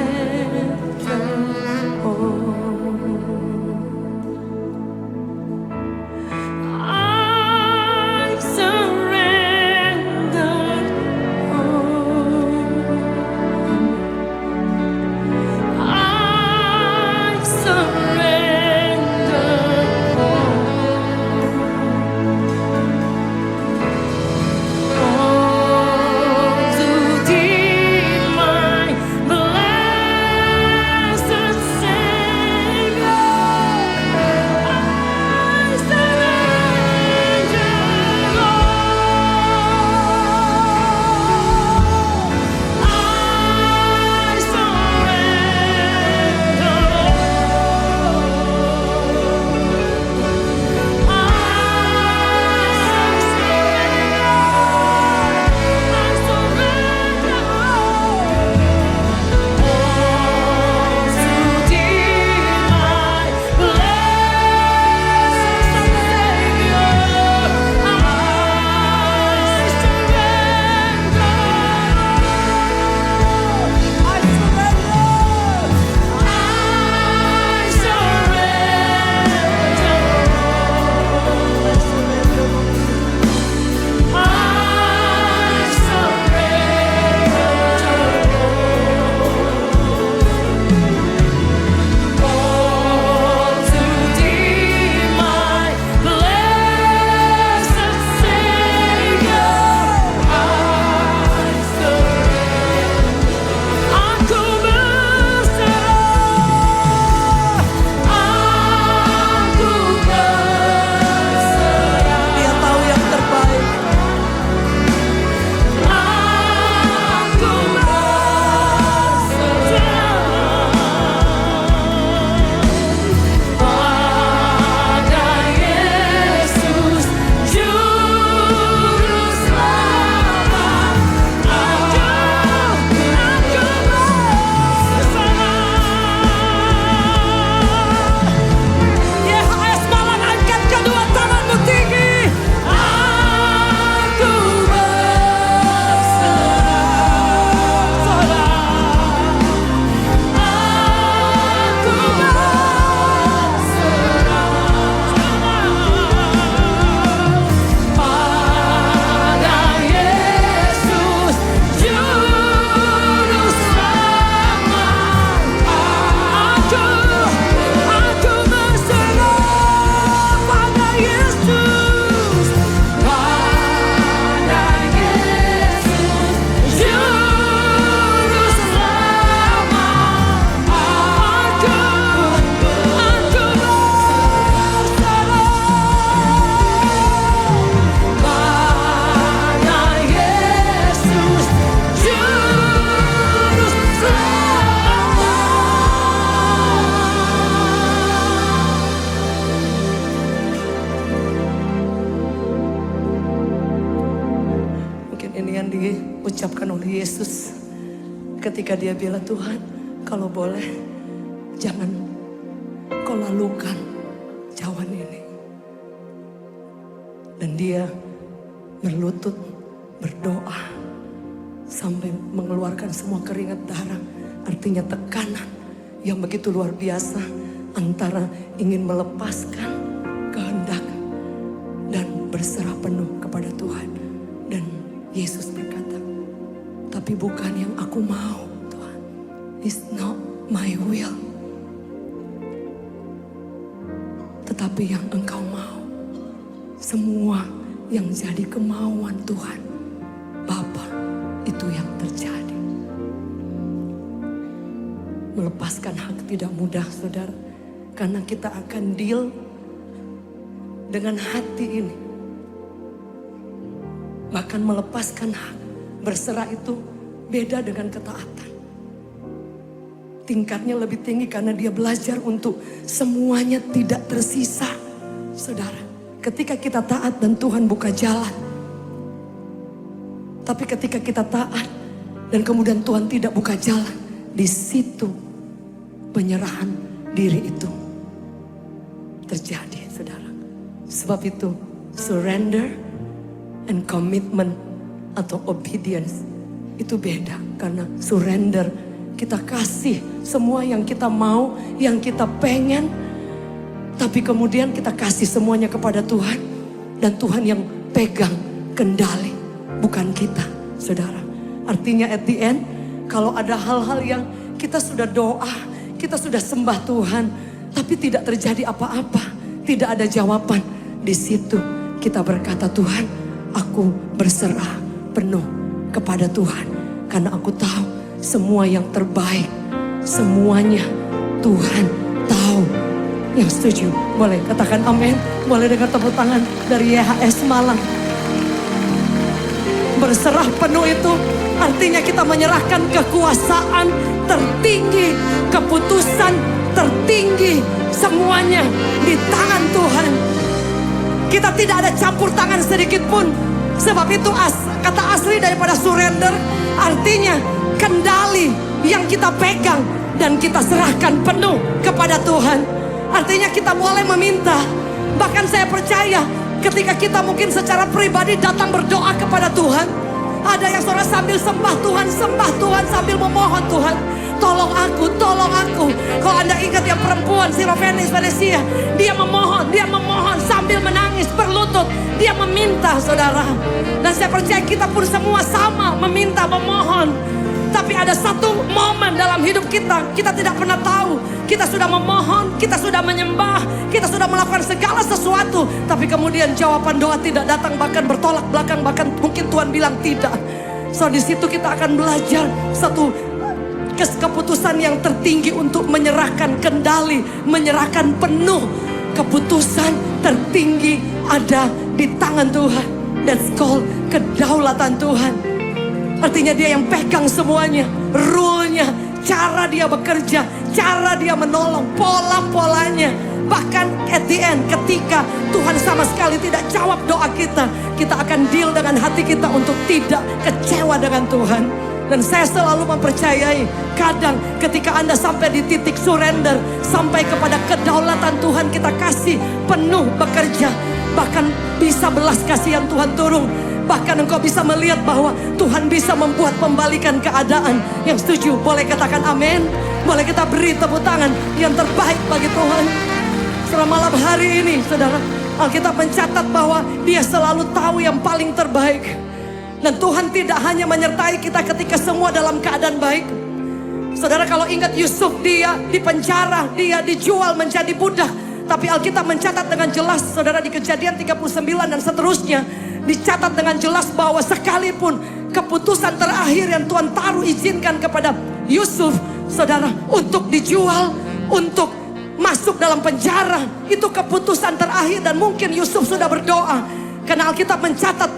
ketika dia bilang, Tuhan kalau boleh jangan kau lalukan cawan ini. Dan dia berlutut berdoa sampai mengeluarkan semua keringat darah. Artinya tekanan yang begitu luar biasa antara ingin melepaskan kehendak dan berserah penuh kepada Tuhan. Dan Yesus berkata, tapi bukan yang aku mau Tuhan. It's not my will. Tetapi yang Engkau mau. Semua yang jadi kemauan Tuhan Bapa, itu yang terjadi. Melepaskan hak tidak mudah saudara. Karena kita akan deal dengan hati ini. Bahkan melepaskan hak berserah itu beda dengan ketaatan. Tingkatnya lebih tinggi karena dia belajar untuk semuanya tidak tersisa. Saudara, ketika kita taat dan Tuhan buka jalan. Tapi ketika kita taat dan kemudian Tuhan tidak buka jalan, di situ penyerahan diri itu terjadi, saudara. Sebab itu surrender and commitment atau obedience itu beda. Karena surrender kita kasih semua yang kita mau, yang kita pengen. Tapi kemudian kita kasih semuanya kepada Tuhan. Dan Tuhan yang pegang kendali, bukan kita, saudara. Artinya at the end, kalau ada hal-hal yang kita sudah doa, kita sudah sembah Tuhan, tapi tidak terjadi apa-apa, tidak ada jawaban. Di situ kita berkata, Tuhan, aku berserah penuh kepada Tuhan. Karena aku tahu semua yang terbaik, semuanya Tuhan tahu. Yang setuju boleh katakan amin. Boleh dengar tepuk tangan dari YHS Malang. Berserah penuh itu artinya kita menyerahkan kekuasaan tertinggi, keputusan tertinggi, semuanya di tangan Tuhan. Kita tidak ada campur tangan sedikit pun. Sebab itu kata asli daripada surrender artinya kendali yang kita pegang dan kita serahkan penuh kepada Tuhan. Artinya kita boleh meminta. Bahkan saya percaya ketika kita mungkin secara pribadi datang berdoa kepada Tuhan. Ada yang saudara sambil sembah Tuhan sambil memohon Tuhan. Tolong aku, tolong aku. Kalau Anda ingat yang perempuan Venesia, dia memohon sambil menangis, berlutut. Dia meminta saudara. Dan saya percaya kita pun semua sama meminta, memohon. Tapi ada satu momen dalam hidup kita, kita tidak pernah tahu. Kita sudah memohon, kita sudah menyembah, kita sudah melakukan segala sesuatu. Tapi kemudian jawaban doa tidak datang, bahkan bertolak belakang, bahkan mungkin Tuhan bilang tidak. So di situ kita akan belajar satu keputusan yang tertinggi untuk menyerahkan kendali, menyerahkan penuh. Keputusan tertinggi ada di tangan Tuhan. That's called kedaulatan Tuhan. Artinya dia yang pegang semuanya, rule-nya, cara dia bekerja, cara dia menolong, pola-polanya. Bahkan at the end ketika Tuhan sama sekali tidak jawab doa kita, kita akan deal dengan hati kita untuk tidak kecewa dengan Tuhan. Dan saya selalu mempercayai kadang ketika Anda sampai di titik surrender, sampai kepada kedaulatan Tuhan, kita kasih penuh bekerja. Bahkan bisa belas kasihan Tuhan turun. Bahkan engkau bisa melihat bahwa Tuhan bisa membuat pembalikan keadaan. Yang setuju boleh katakan amin. Boleh kita beri tepuk tangan yang terbaik bagi Tuhan. Selama malam hari ini saudara, Alkitab mencatat bahwa dia selalu tahu yang paling terbaik. Dan Tuhan tidak hanya menyertai kita ketika semua dalam keadaan baik. Saudara kalau ingat Yusuf, dia di penjara, dia dijual menjadi budak. Tapi Alkitab mencatat dengan jelas saudara di Kejadian 39 dan seterusnya. Dicatat dengan jelas bahwa sekalipun keputusan terakhir yang Tuhan taruh izinkan kepada Yusuf, saudara, untuk dijual, untuk masuk dalam penjara, itu keputusan terakhir. Dan mungkin Yusuf sudah berdoa. Karena Alkitab mencatat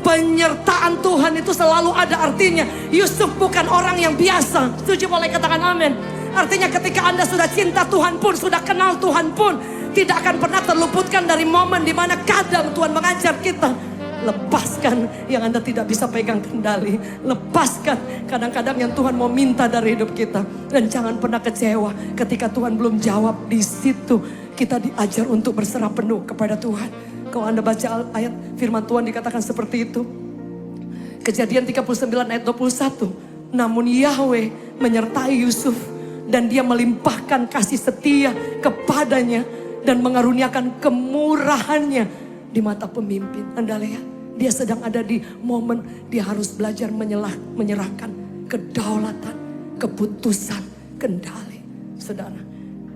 penyertaan Tuhan itu selalu ada. Artinya Yusuf bukan orang yang biasa. Setuju boleh katakan amin. Artinya ketika Anda sudah cinta Tuhan pun, sudah kenal Tuhan pun, tidak akan pernah terluputkan dari momen dimana kadang Tuhan mengajar kita Lepaskan yang Anda tidak bisa pegang kendali. Lepaskan kadang-kadang yang Tuhan mau minta dari hidup kita. Dan jangan pernah kecewa ketika Tuhan belum jawab. Di situ kita diajar untuk berserah penuh kepada Tuhan. Kalau Anda baca ayat firman Tuhan dikatakan seperti itu. Kejadian 39 ayat 21. Namun Yahweh menyertai Yusuf dan dia melimpahkan kasih setia kepadanya dan mengaruniakan kemurahannya di mata pemimpin. Anda lihat, dia sedang ada di momen dia harus belajar menyerahkan kedaulatan, keputusan, kendali. Saudara,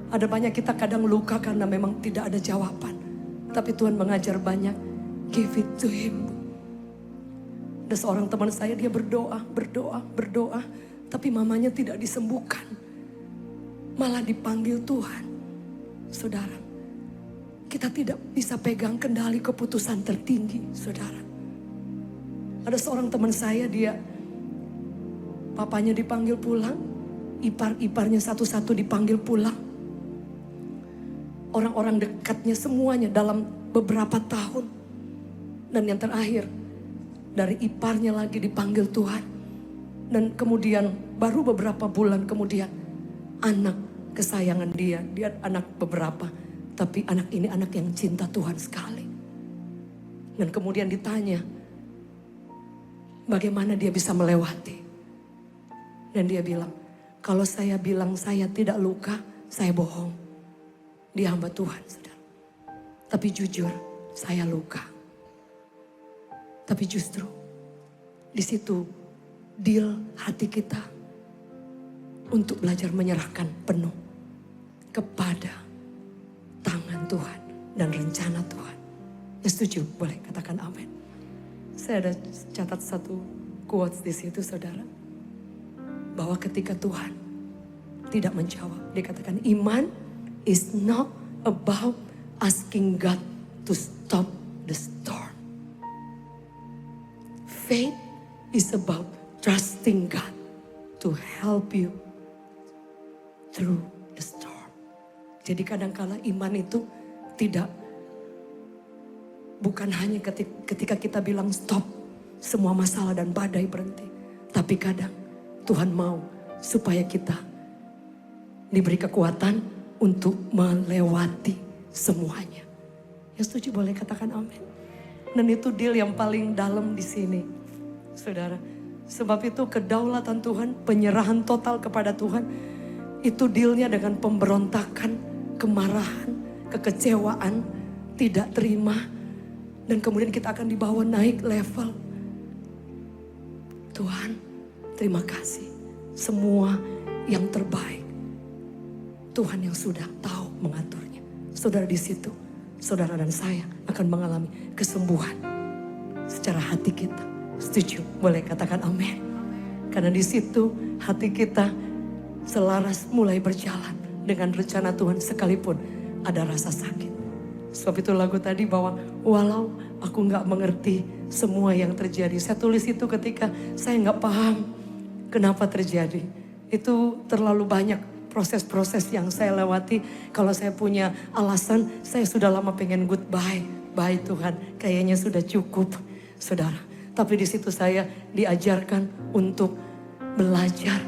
ada banyak kita kadang luka karena memang tidak ada jawaban. Tapi Tuhan mengajar banyak, give it to him. Ada seorang teman saya, dia berdoa, tapi mamanya tidak disembuhkan. Malah dipanggil Tuhan. Saudara, kita tidak bisa pegang kendali keputusan tertinggi, saudara. Ada seorang teman saya, dia papanya dipanggil pulang, ipar-iparnya satu-satu dipanggil pulang. Orang-orang dekatnya semuanya dalam beberapa tahun. Dan yang terakhir, dari iparnya lagi dipanggil Tuhan. Dan kemudian baru beberapa bulan kemudian, anak kesayangan dia anak beberapa. Tapi anak ini anak yang cinta Tuhan sekali. Dan kemudian ditanya, bagaimana dia bisa melewati? Dan dia bilang, kalau saya bilang saya tidak luka, saya bohong. Dia hamba Tuhan, saudara. Tapi jujur, saya luka. Tapi justru di situ deal hati kita untuk belajar menyerahkan penuh kepada tangan Tuhan dan rencana Tuhan. Ya setuju? Boleh katakan amin. Saya ada catat satu quotes di situ, saudara. Bahwa ketika Tuhan tidak menjawab, dia katakan iman is not about asking God to stop the storm. Faith is about trusting God to help you through the storm. Jadi kadang-kala iman itu bukan hanya ketika kita bilang stop, semua masalah dan badai berhenti. Tapi kadang Tuhan mau supaya kita diberi kekuatan untuk melewati semuanya. Ya setuju, boleh katakan amin. Dan itu deal yang paling dalam di sini, saudara. Sebab itu kedaulatan Tuhan, penyerahan total kepada Tuhan, itu dealnya dengan pemberontakan, kemarahan, kekecewaan, tidak terima. Dan kemudian kita akan dibawa naik level. Tuhan, terima kasih. Semua yang terbaik, Tuhan yang sudah tahu mengaturnya. Saudara di situ, saudara dan saya akan mengalami kesembuhan secara hati kita. Setuju? Boleh katakan amin. Karena di situ hati kita selaras mulai berjalan dengan rencana Tuhan sekalipun ada rasa sakit. Sebab itu lagu tadi bahwa walau aku gak mengerti semua yang terjadi. Saya tulis itu ketika saya gak paham kenapa terjadi. Itu terlalu banyak proses-proses yang saya lewati. Kalau saya punya alasan, saya sudah lama pengen goodbye. Bye Tuhan, kayaknya sudah cukup, saudara. Tapi di situ saya diajarkan untuk belajar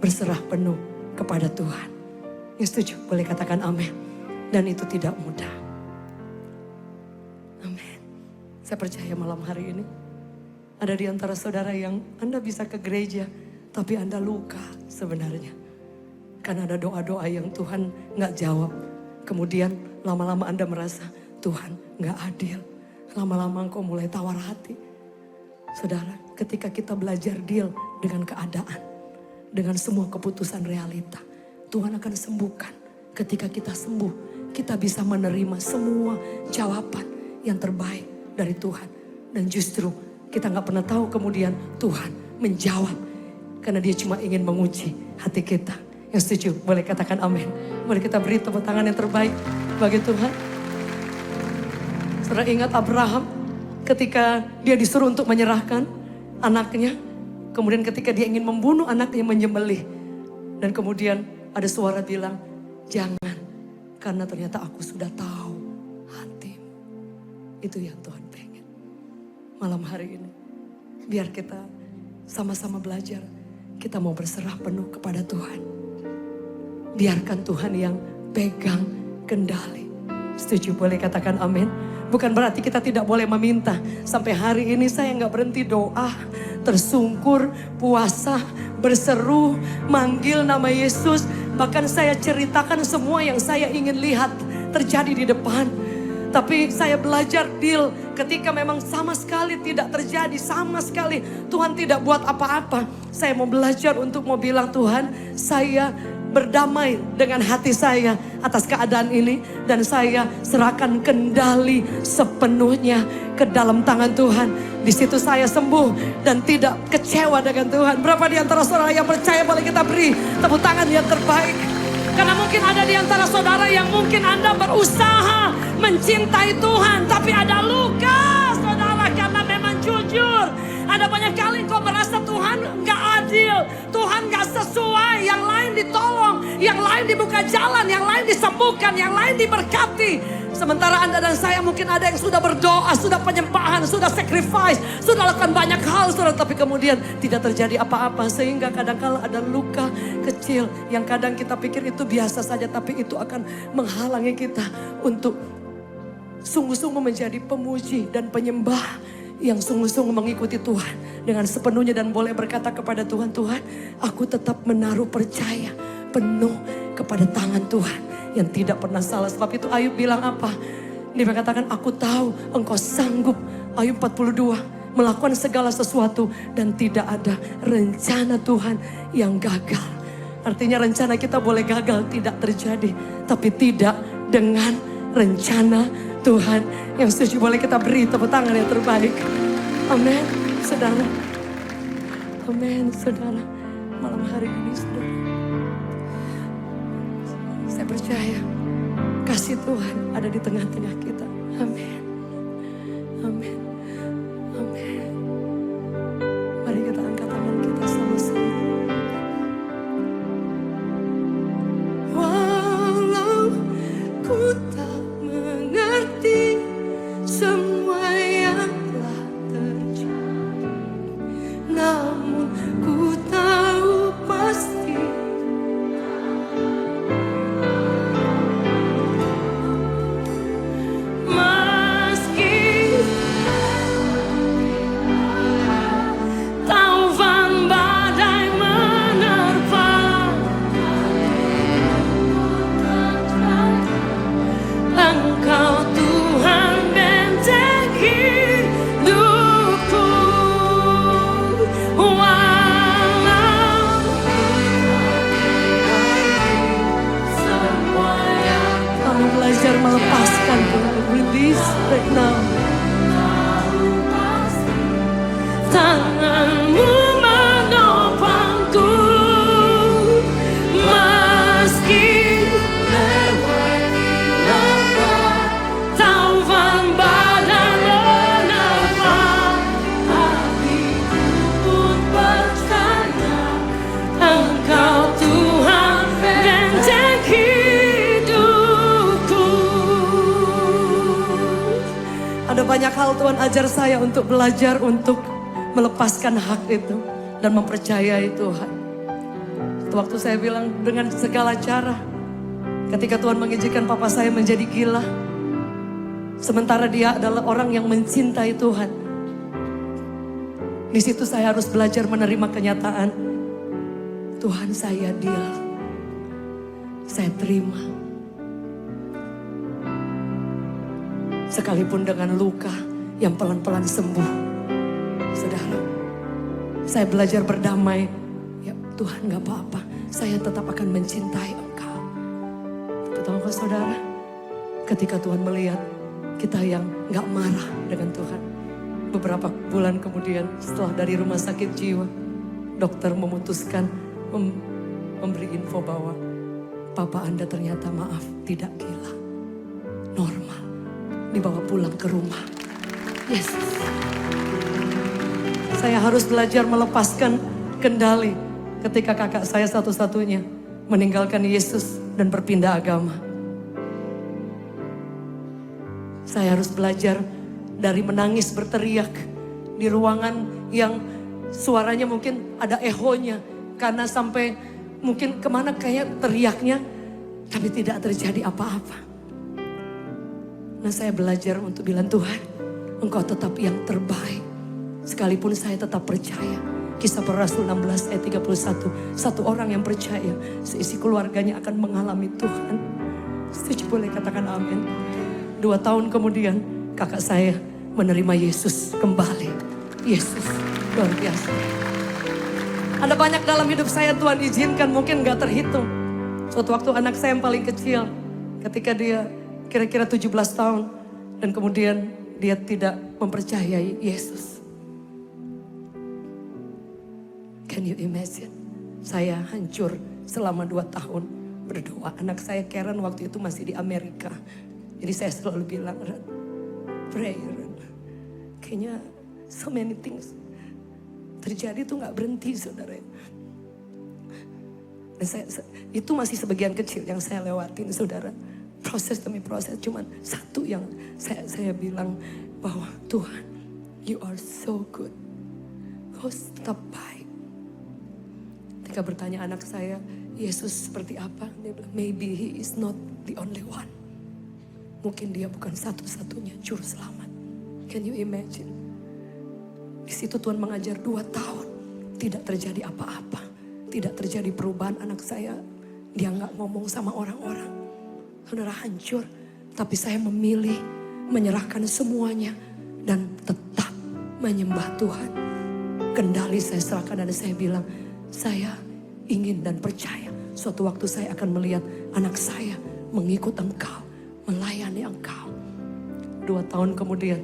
berserah penuh kepada Tuhan. Ya setuju, boleh katakan amin. Dan itu tidak mudah. Amin. Saya percaya malam hari ini ada di antara saudara yang Anda bisa ke gereja, tapi Anda luka sebenarnya. Karena ada doa-doa yang Tuhan gak jawab. Kemudian lama-lama Anda merasa Tuhan gak adil. Lama-lama engkau mulai tawar hati. Saudara, ketika kita belajar deal dengan keadaan, dengan semua keputusan realita, Tuhan akan sembuhkan. Ketika kita sembuh, kita bisa menerima semua jawaban yang terbaik dari Tuhan. Dan justru kita gak pernah tahu kemudian Tuhan menjawab. Karena dia cuma ingin menguji hati kita. Yang setuju, boleh katakan amin. Boleh kita beri tepuk tangan yang terbaik bagi Tuhan. Saudara ingat Abraham ketika dia disuruh untuk menyerahkan anaknya. Kemudian ketika dia ingin membunuh anaknya, menyembelih. Dan kemudian ada suara bilang, jangan. Karena ternyata aku sudah tahu hatimu. Itu yang Tuhan pengen. malam hari ini. Biar kita sama-sama belajar. Kita mau berserah penuh kepada Tuhan. Biarkan Tuhan yang pegang kendali. Setuju, boleh katakan amin. Bukan berarti kita tidak boleh meminta. Sampai hari ini saya nggak berhenti doa, tersungkur, puasa, berseru, manggil nama Yesus. Bahkan saya ceritakan semua yang saya ingin lihat terjadi di depan. Tapi saya belajar deal ketika memang sama sekali tidak terjadi, sama sekali Tuhan tidak buat apa-apa. Saya mau belajar untuk mau bilang, Tuhan, saya berdamai dengan hati saya atas keadaan ini. Dan saya serahkan kendali sepenuhnya ke dalam tangan Tuhan. Di situ saya sembuh dan tidak kecewa dengan Tuhan. Berapa di antara saudara yang percaya, boleh kita beri tepuk tangan yang terbaik. Karena mungkin ada di antara saudara yang mungkin Anda berusaha mencintai Tuhan, tapi ada luka, saudara, karena memang jujur. Ada banyak kali kau merasa Tuhan gak adil, Tuhan gak sesuai, yang lain ditolong, yang lain dibuka jalan, yang lain disembuhkan, yang lain diberkati. Sementara Anda dan saya mungkin ada yang sudah berdoa, sudah penyembahan, sudah sacrifice, sudah lakukan banyak hal, saudara, tapi kemudian tidak terjadi apa-apa. Sehingga kadang-kala ada luka kecil yang kadang kita pikir itu biasa saja, tapi itu akan menghalangi kita untuk sungguh-sungguh menjadi pemuji dan penyembah yang sungguh-sungguh mengikuti Tuhan dengan sepenuhnya, dan boleh berkata kepada Tuhan, Tuhan, aku tetap menaruh percaya penuh kepada tangan Tuhan yang tidak pernah salah. Sebab itu Ayub bilang apa? Dia mengatakan, aku tahu engkau sanggup, Ayub 42, melakukan segala sesuatu dan tidak ada rencana Tuhan yang gagal. Artinya rencana kita boleh gagal, tidak terjadi, tapi tidak dengan rencana Tuhan. Yang setuju boleh kita beri tepuk tangan yang terbaik. Amin, saudara. Amin, saudara. Malam hari ini, saudara, saya percaya kasih Tuhan ada di tengah-tengah kita. Amin. Amin. Amin. Mari kita angkat tangan kita sama-sama. Walau ku tak mengerti semua yang telah terjadi, namun ku tahu pasti meski taufan badai menerpa, Engkau Tuhan benteng hidupku. Walau semua yang kamu belajar melepaskan, Tuhan, release right now. Tanganmu menopangku meski taufan badai menerpa, hatiku pun percaya Engkau Tuhan benteng hidupku. Ada banyak hal Tuhan ajar saya untuk belajar untuk melepaskan hak itu dan mempercayai Tuhan. Waktu saya bilang dengan segala cara, ketika Tuhan mengizinkan papa saya menjadi gila, sementara dia adalah orang yang mencintai Tuhan. Di situ saya harus belajar menerima kenyataan, Tuhan, saya deal, saya terima. Sekalipun dengan luka yang pelan-pelan sembuh. Saudara, saya belajar berdamai. Ya Tuhan, gak apa-apa, saya tetap akan mencintai Engkau. Tapi tahukah saudara, ketika Tuhan melihat kita yang gak marah dengan Tuhan, beberapa bulan kemudian setelah dari rumah sakit jiwa, dokter memutuskan memberi info bahwa papa Anda ternyata, maaf, tidak gila, normal, dibawa pulang ke rumah. Yes. Saya harus belajar melepaskan kendali ketika kakak saya satu-satunya meninggalkan Yesus dan berpindah agama. Saya harus belajar dari menangis berteriak di ruangan yang suaranya mungkin ada ehonya. Karena sampai mungkin kemana kayak teriaknya, tapi tidak terjadi apa-apa. Nah saya belajar untuk bilang, Tuhan, Engkau tetap yang terbaik. Sekalipun saya tetap percaya. Kisah Para Rasul 16 ayat 31. Satu orang yang percaya, seisi keluarganya akan mengalami Tuhan. Setuju, boleh katakan amin. 2 tahun kemudian kakak saya menerima Yesus kembali. Yesus luar biasa. Ada banyak dalam hidup saya Tuhan izinkan, mungkin gak terhitung. Suatu waktu anak saya yang paling kecil, ketika dia kira-kira 17 tahun. Dan kemudian dia tidak mempercayai Yesus. Can you imagine? Saya hancur selama 2 tahun berdoa. Anak saya Karen waktu itu masih di Amerika. Jadi saya selalu bilang, Ren, pray Ren. Kayaknya so many things terjadi tuh gak berhenti saudara. Dan itu masih sebagian kecil yang saya lewatin saudara. Proses demi proses, cuman satu yang saya bilang bahwa Tuhan, you are so good. Kau tetap baik. Ketika bertanya anak saya, Yesus seperti apa? Dia bilang, maybe he is not the only one. Mungkin dia bukan satu-satunya juru selamat. Can you imagine? Di situ Tuhan mengajar 2 tahun. Tidak terjadi apa-apa. Tidak terjadi perubahan anak saya. Dia gak ngomong sama orang-orang. Saudara, hancur. Tapi saya memilih menyerahkan semuanya. Dan tetap menyembah Tuhan. Kendali saya serahkan dan saya bilang, saya ingin dan percaya suatu waktu saya akan melihat anak saya mengikut Engkau, melayani Engkau. 2 tahun kemudian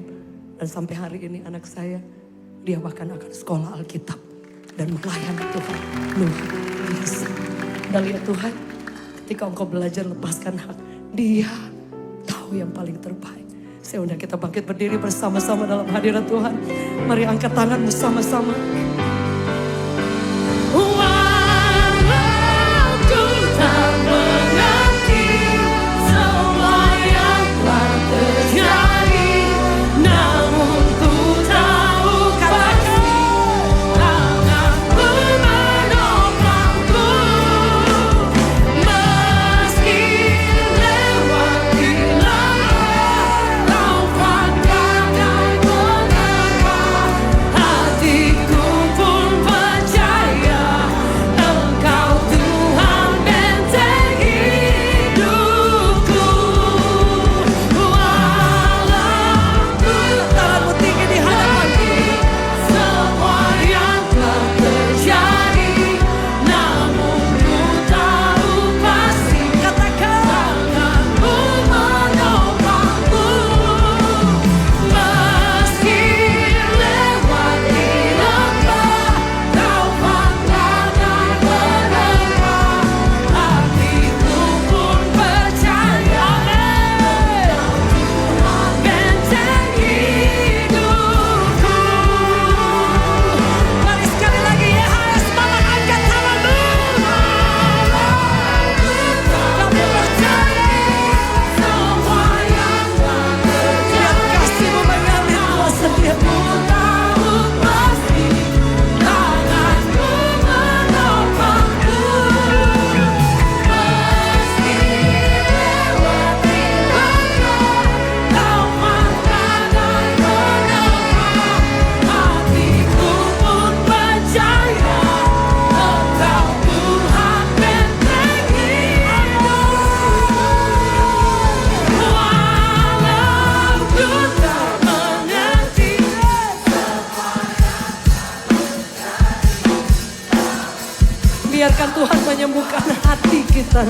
dan sampai hari ini anak saya, dia bahkan akan sekolah Alkitab dan melayani Tuhan luar biasa. Dan lihat Tuhan, ketika Engkau belajar lepaskan hak, Dia tahu yang paling terbaik. Saya undang kita bangkit berdiri bersama-sama dalam hadirat Tuhan. Mari angkat tanganmu sama-sama. Biarkan Tuhan menyembuhkan hati kita.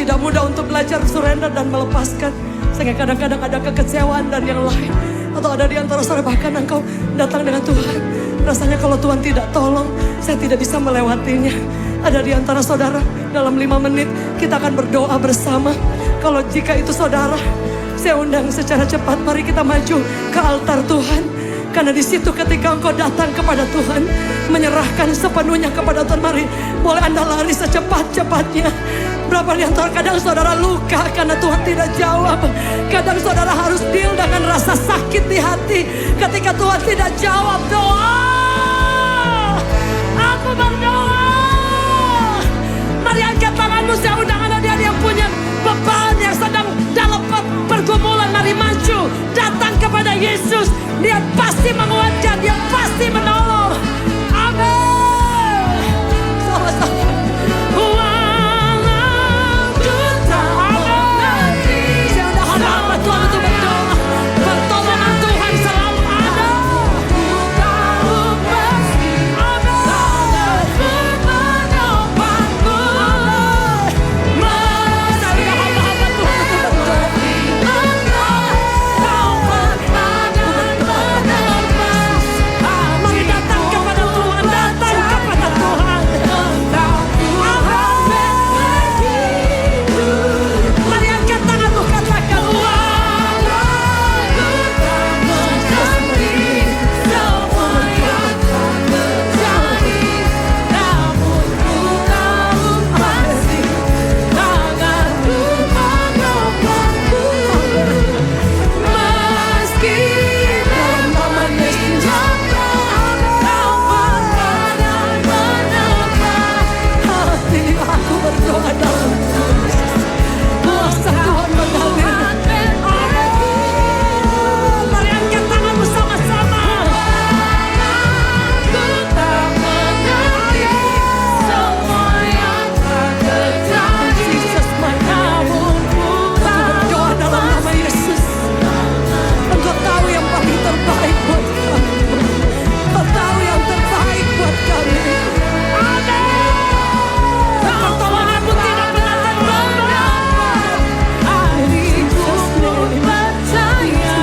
tidak mudah untuk belajar surrender dan melepaskan. Sehingga kadang-kadang ada kekecewaan dan yang lain. Atau ada di antara saudara bahkan engkau datang dengan Tuhan. Rasanya kalau Tuhan tidak tolong, saya tidak bisa melewatinya. Ada di antara saudara, dalam 5 menit kita akan berdoa bersama. Kalau jika itu saudara, saya undang secara cepat, mari kita maju ke altar Tuhan. Karena di situ ketika engkau datang kepada Tuhan, menyerahkan sepenuhnya kepada Tuhan, mari boleh Anda lari secepat-cepatnya. Berapa di antara kadang saudara luka karena Tuhan tidak jawab. Kadang saudara harus deal dengan rasa sakit di hati ketika Tuhan tidak jawab doa. Aku berdoa. Mari angkat tanganmu, saya undang anak-anak yang punya beban, yang sedang dalam pergumulan, mari maju, datang kepada Yesus. Dia pasti menguatkan, dia pasti menolong. Amin. Sama-sama. Walau ku tak mengerti, saya undang hamba Tuhan untuk berdoa. Pertolongan Tuhan selalu ada. Ku tahu pasti ada penopangku. Saya undang hamba-hamba Tuhan untuk berdoa. Mari datang kepada Tuhan, datang kepada Tuhan. Mari angkat tanganmu, katakan aku berdoa dalam kuasa Tuhan mengalir. Mari angkat tangan bersama-sama. Ku tak mengerti semua yang terjadi, namun ku berdoa dalam nama Yesus. Engkau tahu yang paling terbaik buat kami. Engkau tahu yang terbaik buat kami. Pertolonganmu tidak pernah terlambat. Hatiku pun percaya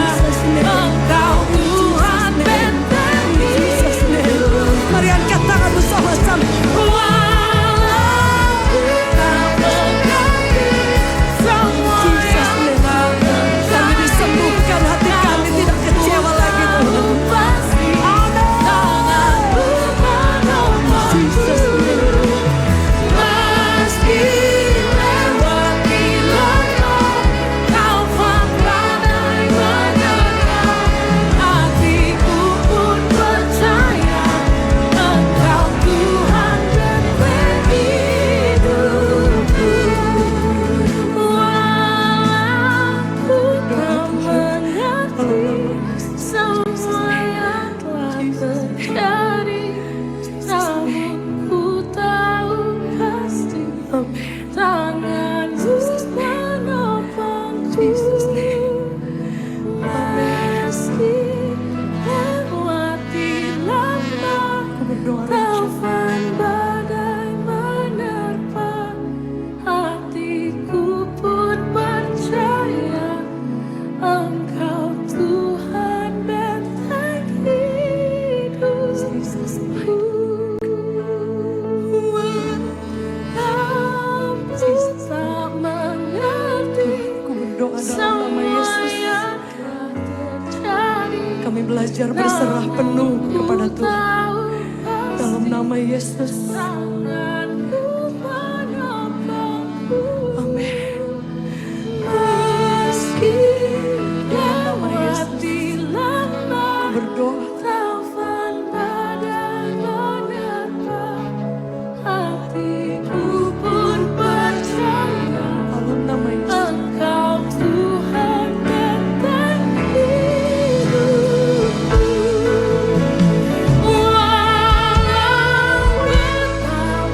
Engkau Tuhan benteng hidupku. Mari angkat tangan bersama-sama. Walau ku tak mengerti semua yang terjadi, kami disembuhkan, hati kami tidak kecewa lagi Tuhan. Tanganku menopang. Meski lewati lautan, taufan badai menerjang, hatiku pun percaya Engkau Tuhan benteng hidupku. Walau ku tak mengerti semua yang telah terjadi, namun ku tahu pasti tanganmu menopangku. Meski lewati lama, taufan badai menerpa, hatiku pun percaya Engkau Tuhan benteng hidupku. Walau ku tak mengerti semua yang terjadi, kami belajar berserah penuh kepada Tuhan. Dalam nama Yesus. Amin. Meski lewati lama, berdoa. Taufan badai menerpa, hatiku pun percaya dalam nama Yesus. Engkau Tuhan benteng hidupku. Walau ku tak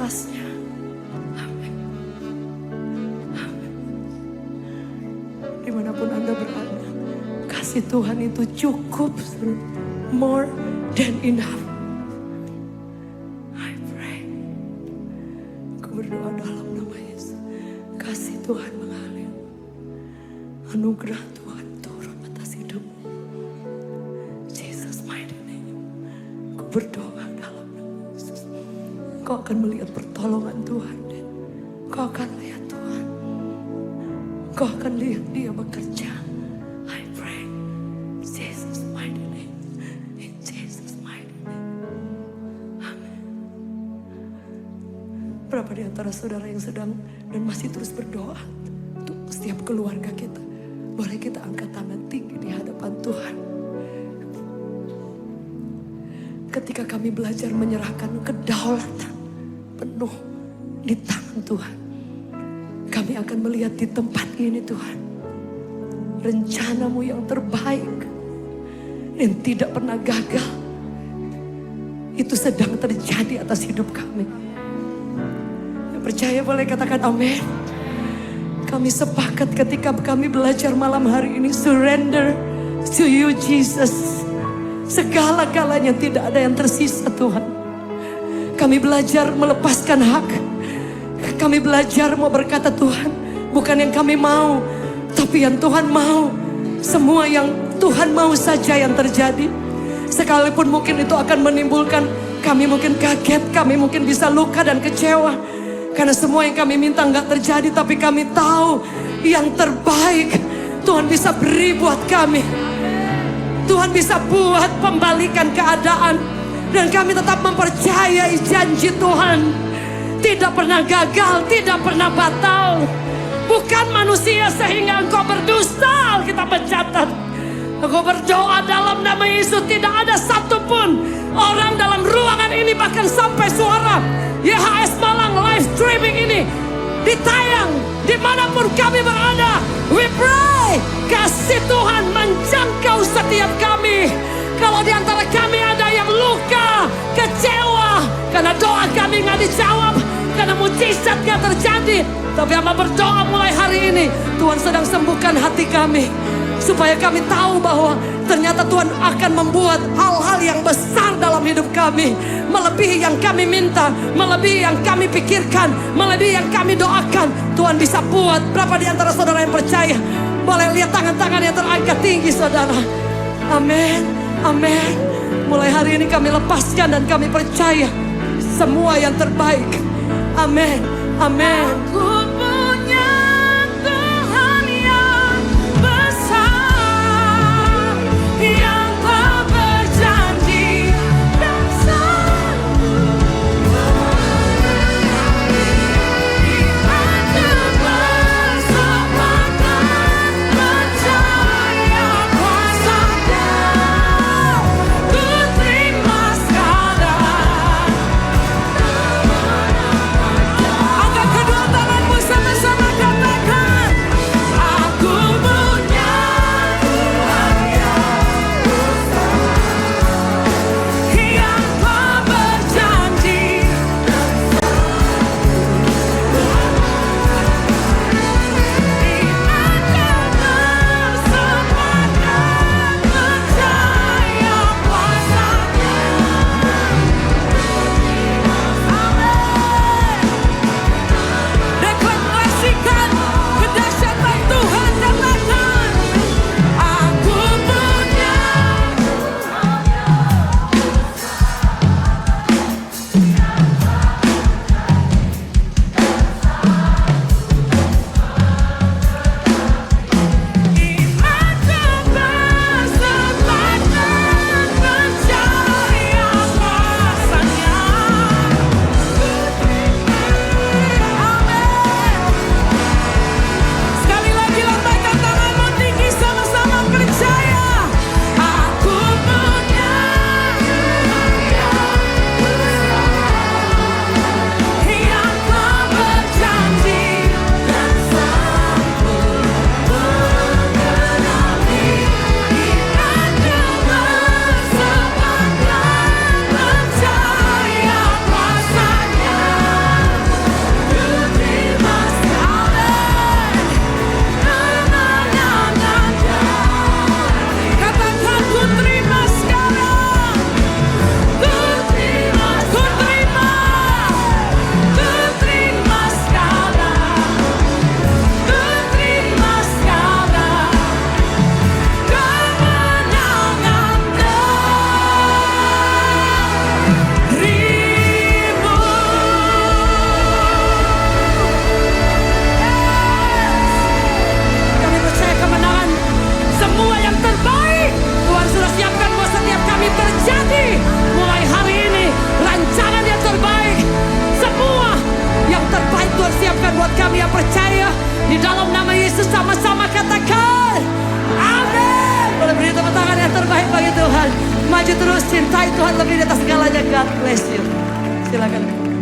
atasnya. Amin. Amin. Dimanapun Anda berada, kasih Tuhan itu cukup, more than enough. I pray. Aku berdoa dalam nama Yesus. Kasih Tuhan mengalir. Anugerah Tuhan turun atas hidupmu. Jesus mighty name. Aku berdoa dalam nama Yesus. Kau akan melihat pertolongan Tuhan. Kau akan lihat Tuhan. Kau akan lihat Dia bekerja. I pray. Jesus mighty name. In Jesus mighty name. Amin. Berapa di antara saudara yang sedang dan masih terus berdoa untuk setiap keluarga kita? Boleh kita angkat tangan tinggi di hadapan Tuhan. Ketika kami belajar menyerahkan kedaulatan penuh di tangan Tuhan, kami akan melihat di tempat ini Tuhan, rencana-Mu yang terbaik dan tidak pernah gagal itu sedang terjadi atas hidup kami. Yang percaya boleh katakan amin. Kami sepakat ketika kami belajar malam hari ini, surrender to you Jesus. Segala-galanya tidak ada yang tersisa Tuhan. Kami belajar melepaskan hak. Kami belajar mau berkata Tuhan, bukan yang kami mau, tapi yang Tuhan mau. Semua yang Tuhan mau saja yang terjadi. Sekalipun mungkin itu akan menimbulkan kami mungkin kaget, kami mungkin bisa luka dan kecewa. Karena semua yang kami minta nggak terjadi, tapi kami tahu yang terbaik Tuhan bisa beri buat kami. Tuhan bisa buat pembalikan keadaan. Dan kami tetap mempercayai janji Tuhan. Tidak pernah gagal, tidak pernah batal. Bukan manusia sehingga engkau berdusta, kita mencatat. Aku berdoa dalam nama Yesus, tidak ada satupun orang dalam ruangan ini, bahkan sampai suara YHS Malang live streaming ini ditayang dimanapun kami berada. We pray, kasih Tuhan menjangkau setiap kami. Kalau di antara kami ada yang luka, kecewa, karena doa kami gak dijawab, karena mujizat gak terjadi, tapi hamba berdoa mulai hari ini, Tuhan sedang sembuhkan hati kami. Supaya kami tahu bahwa ternyata Tuhan akan membuat hal-hal yang besar dalam hidup kami. Melebihi yang kami minta, melebihi yang kami pikirkan, melebihi yang kami doakan. Tuhan bisa buat. Berapa di antara saudara yang percaya? Boleh lihat tangan-tangan yang terangkat tinggi saudara. Amin, amin. Mulai hari ini kami lepaskan dan kami percaya semua yang terbaik. Amin, amin. Angkat kedua tanganmu maju terus, cintai Tuhan lebih di atas segalanya. God bless you. Silakan.